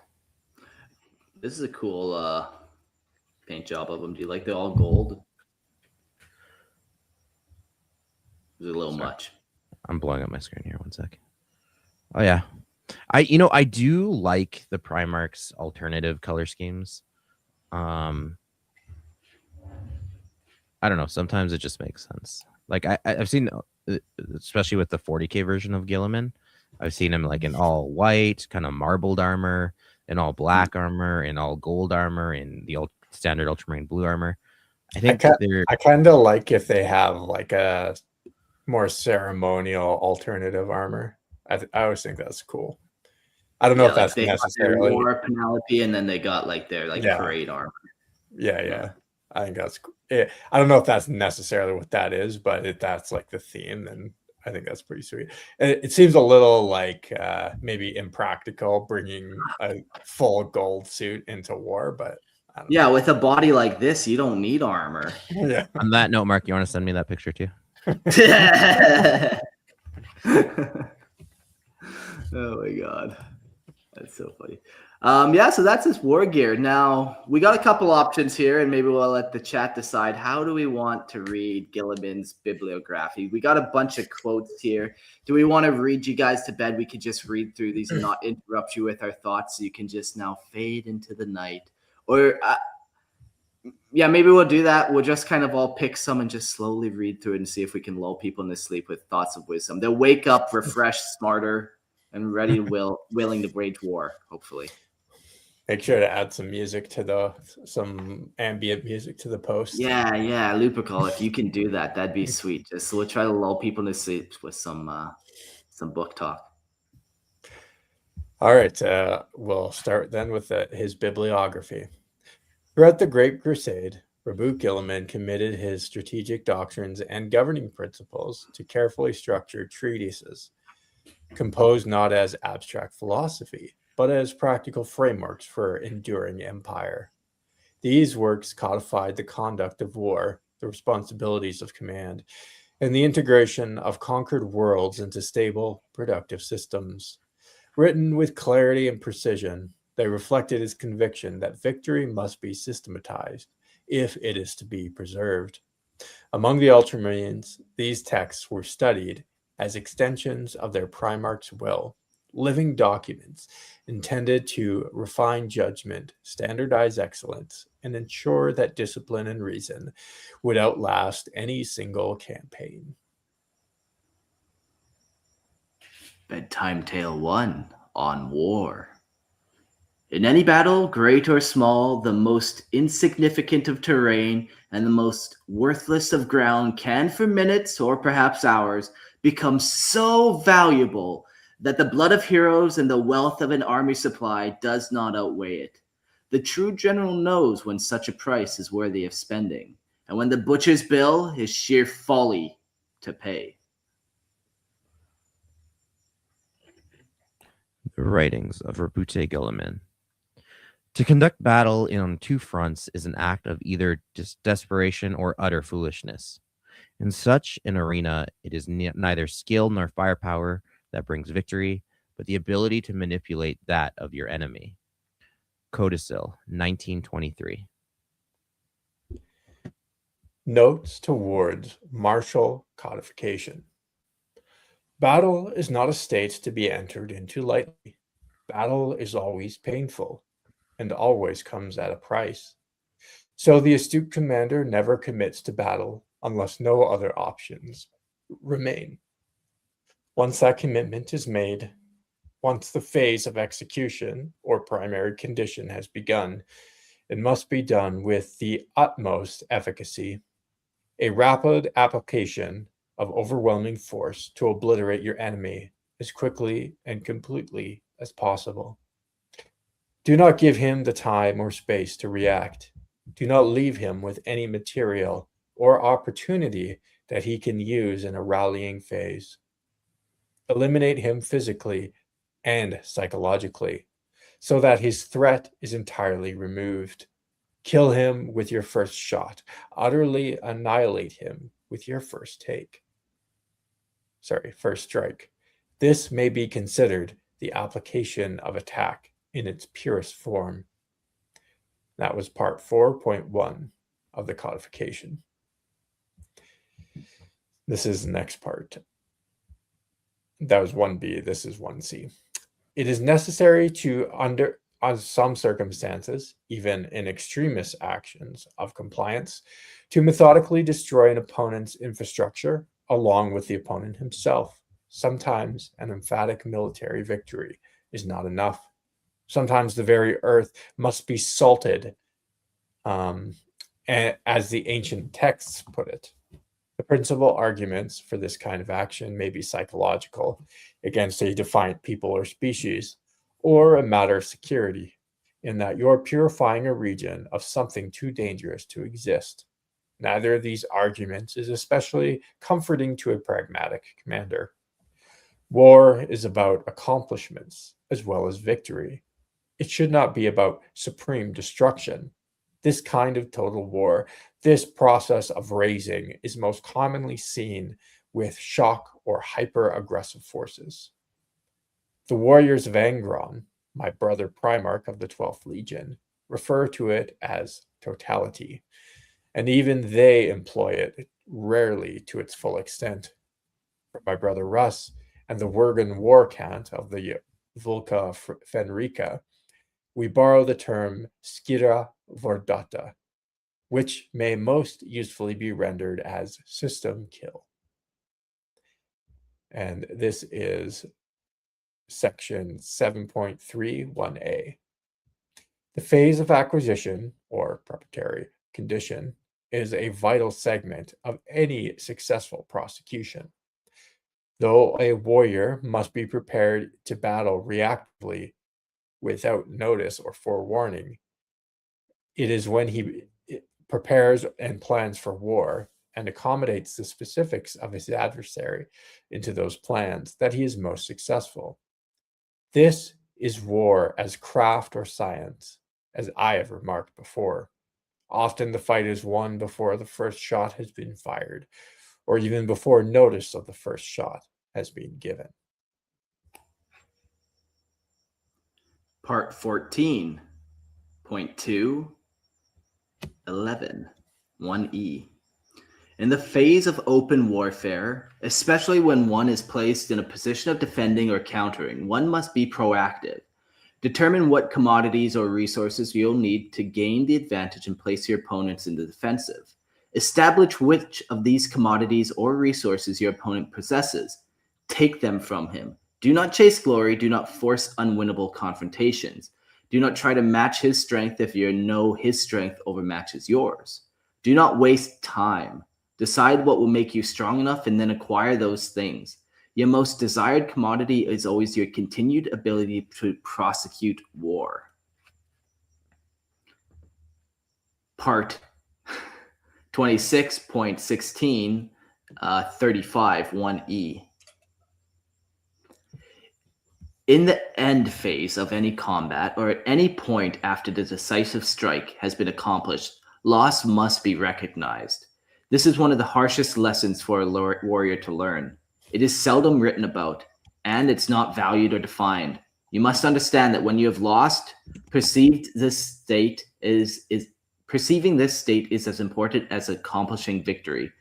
This is a cool paint job of them. Do you like the all gold? Is it a little much? I'm blowing up my screen here. 1 sec. Oh yeah. I do like the Primarch's alternative color schemes. I don't know. Sometimes it just makes sense. Like I've seen, especially with the 40K version of Guilliman, I've seen him like in all white, kind of marbled armor, in all black armor, in all gold armor, in the standard Ultramarine blue armor. I think I kind of like if they have like a more ceremonial alternative armor. I always think that's cool. I don't know if that's necessarily war Penelope, and then they got like their parade armor. Yeah. I think that's cool. I don't know if that's necessarily what that is, but if that's like the theme, then I think that's pretty sweet. It seems a little like maybe impractical bringing a full gold suit into war, but I don't know. With a body like this, you don't need armor. Yeah. On that note, Mark, you want to send me that picture too? Oh my god, that's so funny. So that's his war gear. Now we got a couple options here, and maybe we'll let the chat decide how do we want to read Guilliman's bibliography. We got a bunch of quotes here. Do we want to read you guys to bed? We could just read through these and not interrupt you with our thoughts, so you can just now fade into the night. Or maybe we'll do that. We'll just kind of all pick some and just slowly read through it and see if we can lull people into sleep with thoughts of wisdom. They'll wake up refreshed, smarter, and ready, willing to wage war, hopefully. Make sure to add some music to some ambient music to the post. Yeah, Lupical, if you can do that, that'd be sweet. Just we'll try to lull people into sleep with some book talk. All right, we'll start then with his bibliography. Throughout the Great Crusade, Roboute Guilliman committed his strategic doctrines and governing principles to carefully structured treatises, composed not as abstract philosophy, but as practical frameworks for enduring empire. These works codified the conduct of war, the responsibilities of command, and the integration of conquered worlds into stable, productive systems. Written with clarity and precision, they reflected his conviction that victory must be systematized if it is to be preserved. Among the Ultramarines, these texts were studied as extensions of their Primarch's will, living documents intended to refine judgment, standardize excellence, and ensure that discipline and reason would outlast any single campaign. Bedtime Tale 1 on war. In any battle, great or small, the most insignificant of terrain and the most worthless of ground can, for minutes or perhaps hours, become so valuable that the blood of heroes and the wealth of an army supply does not outweigh it. The true general knows when such a price is worthy of spending, and when the butcher's bill is sheer folly to pay. The writings of Roboute Guilliman. To conduct battle on two fronts is an act of either desperation or utter foolishness. In such an arena, it is neither skill nor firepower that brings victory, but the ability to manipulate that of your enemy. Codicil, 1923. Notes towards martial codification. Battle is not a state to be entered into lightly. Battle is always painful and always comes at a price. So the astute commander never commits to battle unless no other options remain. Once that commitment is made, once the phase of execution or primary condition has begun, it must be done with the utmost efficacy. A rapid application of overwhelming force to obliterate your enemy as quickly and completely as possible. Do not give him the time or space to react. Do not leave him with any material or opportunity that he can use in a rallying phase. Eliminate him physically and psychologically so that his threat is entirely removed. Kill him with your first shot. Utterly annihilate him with your first strike. This may be considered the application of attack in its purest form. That was part 4.1 of the codification. This is the next part. That was 1B. This is 1C. It is necessary to, under some circumstances, even in extremist actions of compliance, to methodically destroy an opponent's infrastructure along with the opponent himself. Sometimes an emphatic military victory is not enough. Sometimes the very earth must be salted, as the ancient texts put it. The principal arguments for this kind of action may be psychological, against a defiant people or species, or a matter of security, in that you're purifying a region of something too dangerous to exist. Neither of these arguments is especially comforting to a pragmatic commander. War is about accomplishments as well as victory. It should not be about supreme destruction. This kind of total war, this process of raising, is most commonly seen with shock or hyper-aggressive forces. The warriors of Angron, my brother Primarch of the 12th Legion, refer to it as totality, and even they employ it rarely to its full extent. For my brother Russ and the Wergen war cant of the Vulca Fenrica, we borrow the term skira vordata, which may most usefully be rendered as system kill. And this is section 7.31a. The phase of acquisition, or preparatory condition, is a vital segment of any successful prosecution. Though a warrior must be prepared to battle reactively without notice or forewarning, it is when he prepares and plans for war and accommodates the specifics of his adversary into those plans that he is most successful. This is war as craft or science, as I have remarked before. Often the fight is won before the first shot has been fired, or even before notice of the first shot has been given. Part 14.2, 11, 1E. In the phase of open warfare, especially when one is placed in a position of defending or countering, one must be proactive. Determine what commodities or resources you'll need to gain the advantage and place your opponents in the defensive. Establish which of these commodities or resources your opponent possesses. Take them from him. Do not chase glory. Do not force unwinnable confrontations. Do not try to match his strength if you know his strength overmatches yours. Do not waste time. Decide what will make you strong enough and then acquire those things. Your most desired commodity is always your continued ability to prosecute war. Part 26.16, 35, 1E. In the end phase of any combat, or at any point after the decisive strike has been accomplished, loss must be recognized. This is one of the harshest lessons for a warrior to learn. It is seldom written about, and it's not valued or defined. You must understand that when you have lost, perceiving this state is as important as accomplishing victory.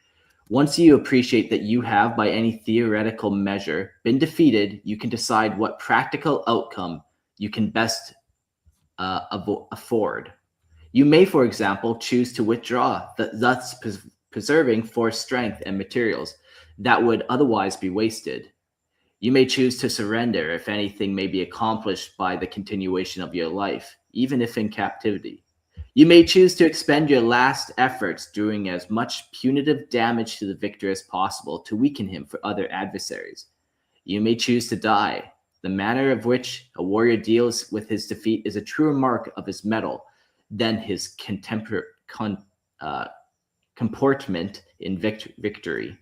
Once you appreciate that you have, by any theoretical measure, been defeated, you can decide what practical outcome you can best afford. You may, for example, choose to withdraw, thus preserving force strength and materials that would otherwise be wasted. You may choose to surrender if anything may be accomplished by the continuation of your life, even if in captivity. You may choose to expend your last efforts doing as much punitive damage to the victor as possible to weaken him for other adversaries. You may choose to die. The manner of which a warrior deals with his defeat is a truer mark of his mettle than his comportment in victory.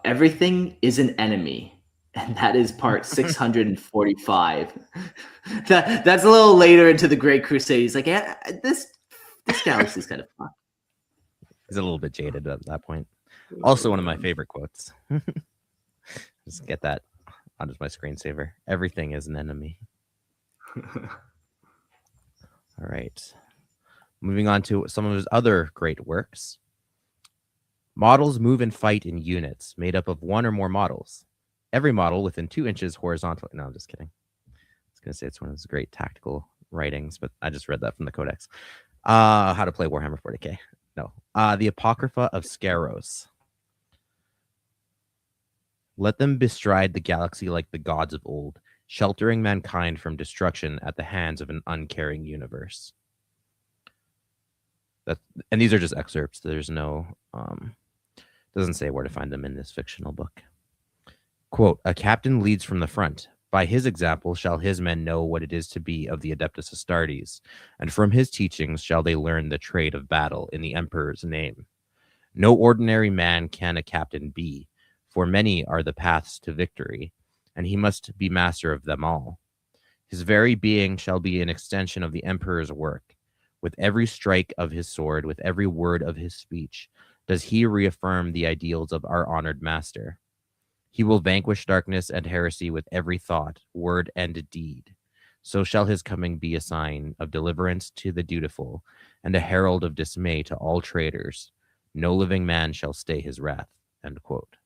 Everything is an enemy. And that is part 645. That's a little later into the Great Crusade. He's like, yeah, this galaxy is kind of fun. He's a little bit jaded at that point. Also, one of my favorite quotes. Just get that on just my screensaver. Everything is an enemy. All right. Moving on to some of his other great works. Models move and fight in units made up of one or more models. Every model within 2 inches horizontally. No, I'm just kidding. I was going to say it's one of his great tactical writings, but I just read that from the Codex. How to play Warhammer 40K. No. The Apocrypha of Scaros. Let them bestride the galaxy like the gods of old, sheltering mankind from destruction at the hands of an uncaring universe. And these are just excerpts. There's no, doesn't say where to find them in this fictional book. Quote, a captain leads from the front. By his example shall his men know what it is to be of the Adeptus Astartes, and from his teachings shall they learn the trade of battle in the Emperor's name. No ordinary man can a captain be, for many are the paths to victory, and he must be master of them all. His very being shall be an extension of the Emperor's work. With every strike of his sword, with every word of his speech, does he reaffirm the ideals of our honored master. He will vanquish darkness and heresy with every thought, word, and deed. So shall his coming be a sign of deliverance to the dutiful, and a herald of dismay to all traitors. No living man shall stay his wrath. End quote.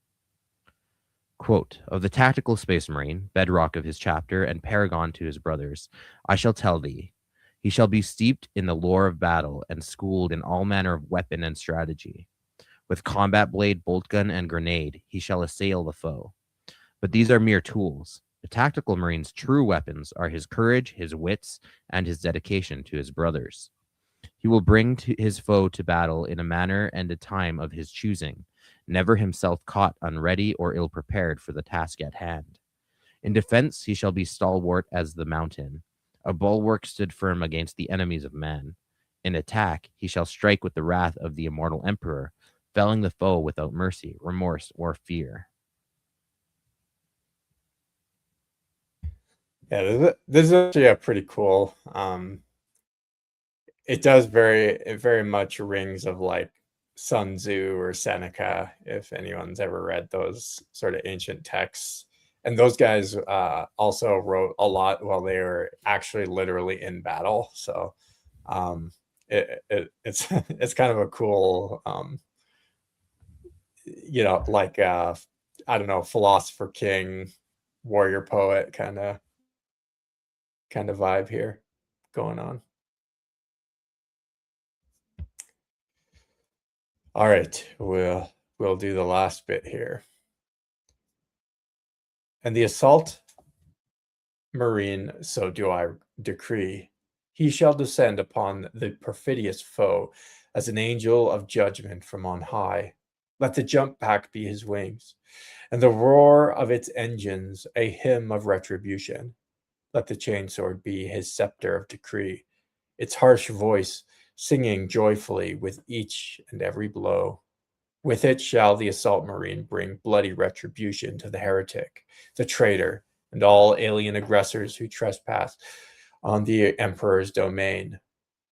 Quote, of the tactical space marine, bedrock of his chapter, and paragon to his brothers, I shall tell thee, he shall be steeped in the lore of battle, and schooled in all manner of weapon and strategy. With combat blade, bolt gun, and grenade, he shall assail the foe. But these are mere tools. The tactical marine's true weapons are his courage, his wits, and his dedication to his brothers. He will bring his foe to battle in a manner and a time of his choosing, never himself caught unready or ill-prepared for the task at hand. In defense, he shall be stalwart as the mountain. A bulwark stood firm against the enemies of man. In attack, he shall strike with the wrath of the immortal emperor, felling the foe without mercy, remorse, or fear. Yeah, this is actually a pretty cool. It does it very much rings of like Sun Tzu or Seneca, if anyone's ever read those sort of ancient texts. And those guys also wrote a lot while they were actually literally in battle. So it's it's kind of a cool, like I don't know, philosopher king, warrior poet kind of vibe here going on. All right, we'll do the last bit here. And the assault marine, so do I decree, he shall descend upon the perfidious foe as an angel of judgment from on high. Let the jump pack be his wings, and the roar of its engines a hymn of retribution. Let the chainsword be his scepter of decree, its harsh voice singing joyfully with each and every blow. With it shall the assault marine bring bloody retribution to the heretic, the traitor, and all alien aggressors who trespass on the emperor's domain.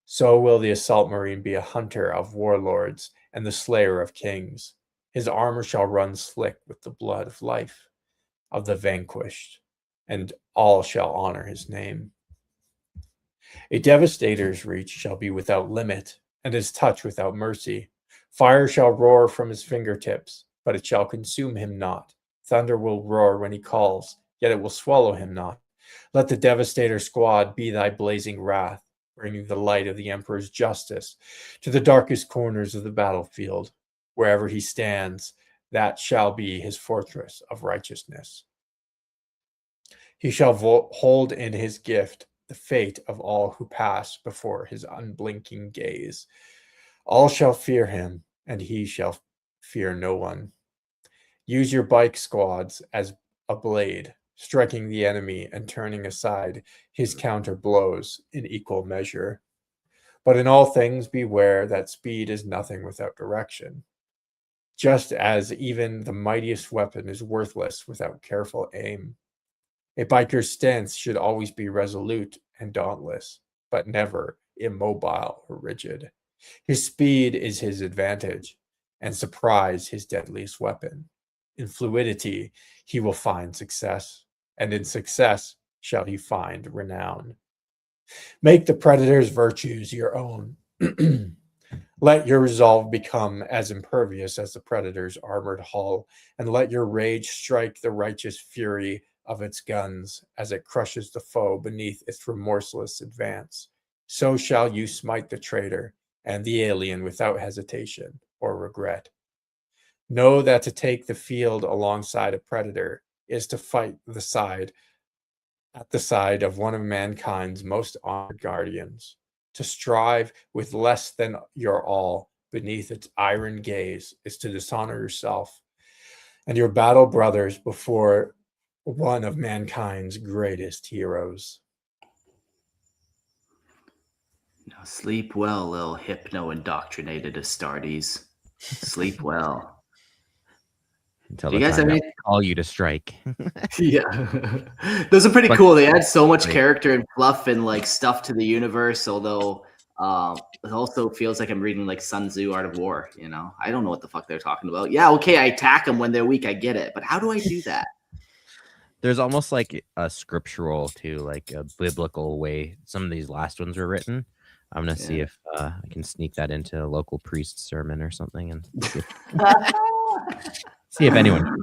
So will the assault marine be a hunter of warlords and the slayer of kings. His armor shall run slick with the blood of life of the vanquished, and all shall honor his name. A devastator's reach shall be without limit, and his touch without mercy. Fire shall roar from his fingertips, but it shall consume him not. Thunder will roar when he calls, yet it will swallow him not. Let the devastator squad be thy blazing wrath, bringing the light of the emperor's justice to the darkest corners of the battlefield. Wherever he stands, that shall be his fortress of righteousness. He shall hold in his gift the fate of all who pass before his unblinking gaze. All shall fear him, and he shall fear no one. Use your bike squads as a blade, striking the enemy and turning aside his counter blows in equal measure. But in all things beware that speed is nothing without direction, just as even the mightiest weapon is worthless without careful aim. A biker's stance should always be resolute and dauntless, but never immobile or rigid. His speed is his advantage, and surprise his deadliest weapon. In fluidity he will find success, and in success shall he find renown. Make the predator's virtues your own. Let your resolve become as impervious as the predator's armored hull, and let your rage strike the righteous fury of its guns as it crushes the foe beneath its remorseless advance. So shall you smite the traitor and the alien without hesitation or regret. Know that to take the field alongside a predator is to fight at the side of one of mankind's most honored guardians. To strive with less than your all beneath its iron gaze is to dishonor yourself and your battle brothers before one of mankind's greatest heroes. Now sleep well, little hypno-indoctrinated Astartes. Sleep well. Until Do the you guys time have that we call you to strike. Yeah. Those are pretty But- cool. They add so much Right. character and fluff and like stuff to the universe, although it also feels like I'm reading like Sun Tzu Art of War, you know? I don't know what the fuck they're talking about. Yeah, okay, I attack them when they're weak, I get it. But how do I do that? There's almost like a scriptural to like a biblical way some of these last ones were written. I'm gonna see if I can sneak that into a local priest's sermon or something and see if anyone.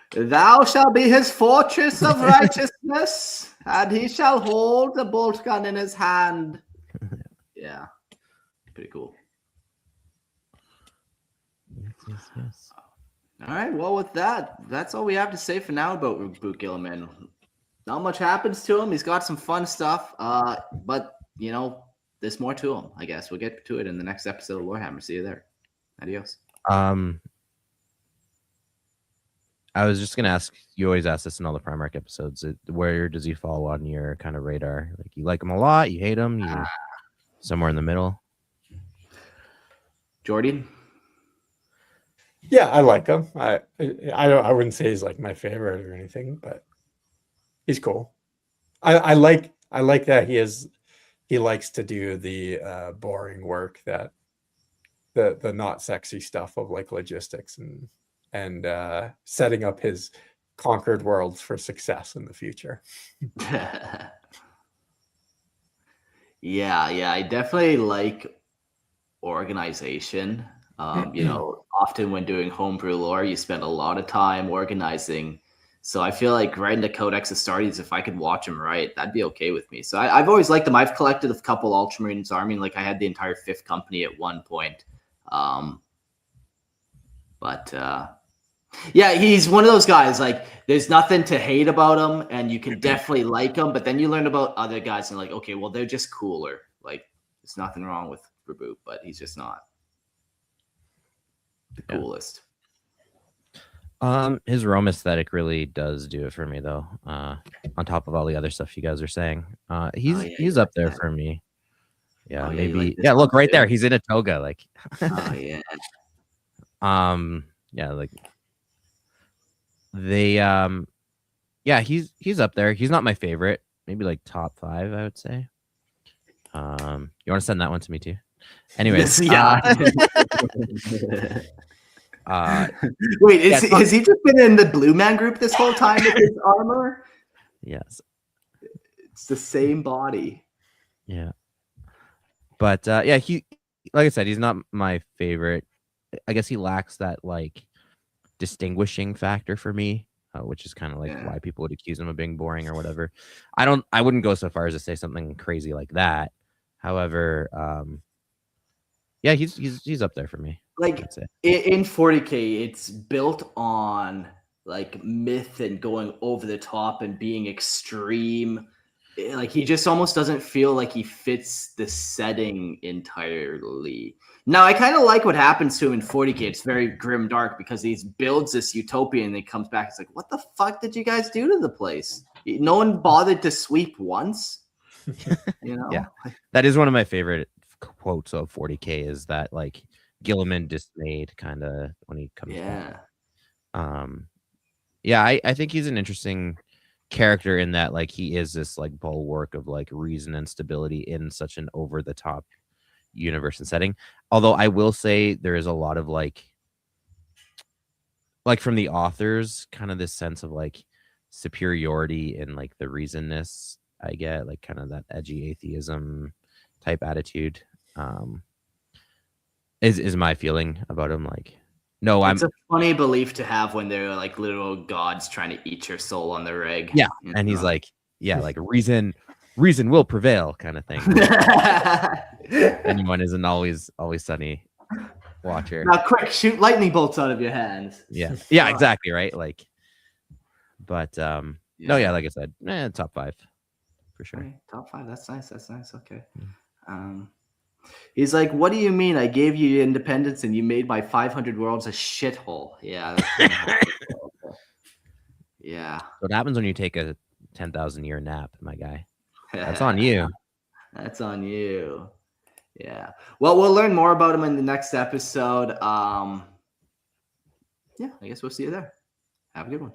Thou shalt be his fortress of righteousness, and he shall hold the bolt gun in his hand. Yeah, pretty cool. Yes. All right, well, with that, that's all we have to say for now about Roboute Guilliman. Not much happens to him. He's got some fun stuff, but, you know, there's more to him, I guess. We'll get to it in the next episode of Warhammer. See you there. Adios. I was just gonna ask. You always ask this in all the Primarch episodes. Where does he fall on your kind of radar? Like, you like him a lot, you hate him, you somewhere in the middle. Jordan? Yeah, I like him. I wouldn't say he's like my favorite or anything, but he's cool. I like that he likes to do the boring work, that the not sexy stuff of like logistics and setting up his conquered worlds for success in the future. Yeah, I definitely like organization. You know, often when doing homebrew lore, you spend a lot of time organizing. So I feel like writing the Codex Astartes, if I could watch them right, that'd be okay with me. So I've always liked them. I've collected a couple Ultramarines army. Like I had the entire 5th company at one point. But Yeah, he's one of those guys. Like, there's nothing to hate about him, and you can definitely like him. But then you learn about other guys, and like, okay, well, they're just cooler. Like, there's nothing wrong with Roboute, but he's just not the coolest. His Rome aesthetic really does do it for me, though. On top of all the other stuff you guys are saying, he's up there for me. Yeah, maybe. Like yeah, look right there. He's in a toga. Like, oh yeah. Yeah, like they. Yeah, he's up there. He's not my favorite. Maybe like top 5, I would say. You want to send that one to me too? Anyways, yeah. Wait, has he just been in the Blue Man group this whole time with his armor? Yes, it's the same body. Yeah, but yeah, he, like I said, he's not my favorite. I guess he lacks that like distinguishing factor for me, which is kind of like why people would accuse him of being boring or whatever. I wouldn't go so far as to say something crazy like that. However, yeah, he's up there for me. Like in 40K, it's built on like myth and going over the top and being extreme. Like he just almost doesn't feel like he fits the setting entirely. Now I kind of like what happens to him in 40K. It's very grim dark because he builds this utopia and then comes back. It's like, what the fuck did you guys do to the place? No one bothered to sweep once. You know? Yeah, that is one of my favorite quotes of 40K is that like Guilliman dismayed kind of when he comes back. Yeah, I think he's an interesting character in that like he is this like bulwark of like reason and stability in such an over the top universe and setting. Although I will say there is a lot of like from the authors kind of this sense of like superiority in like the reasonness I get, like kind of that edgy atheism type attitude. Is my feeling about him. Like, no, it's a funny belief to have when they're like literal gods trying to eat your soul on the reg. Yeah, and he's like, yeah, like reason will prevail kind of thing. Anyone isn't always sunny watcher. Now quick, shoot lightning bolts out of your hands. Yeah, exactly, right? Like, but no, yeah, like I said, top 5 for sure. Right, top 5, that's nice. Okay. He's like, what do you mean? I gave you independence and you made my 500 worlds a shithole. Yeah. Yeah. What happens when you take a 10,000 year nap, my guy? That's on you. That's on you. Yeah. Well, we'll learn more about him in the next episode. Yeah, I guess we'll see you there. Have a good one.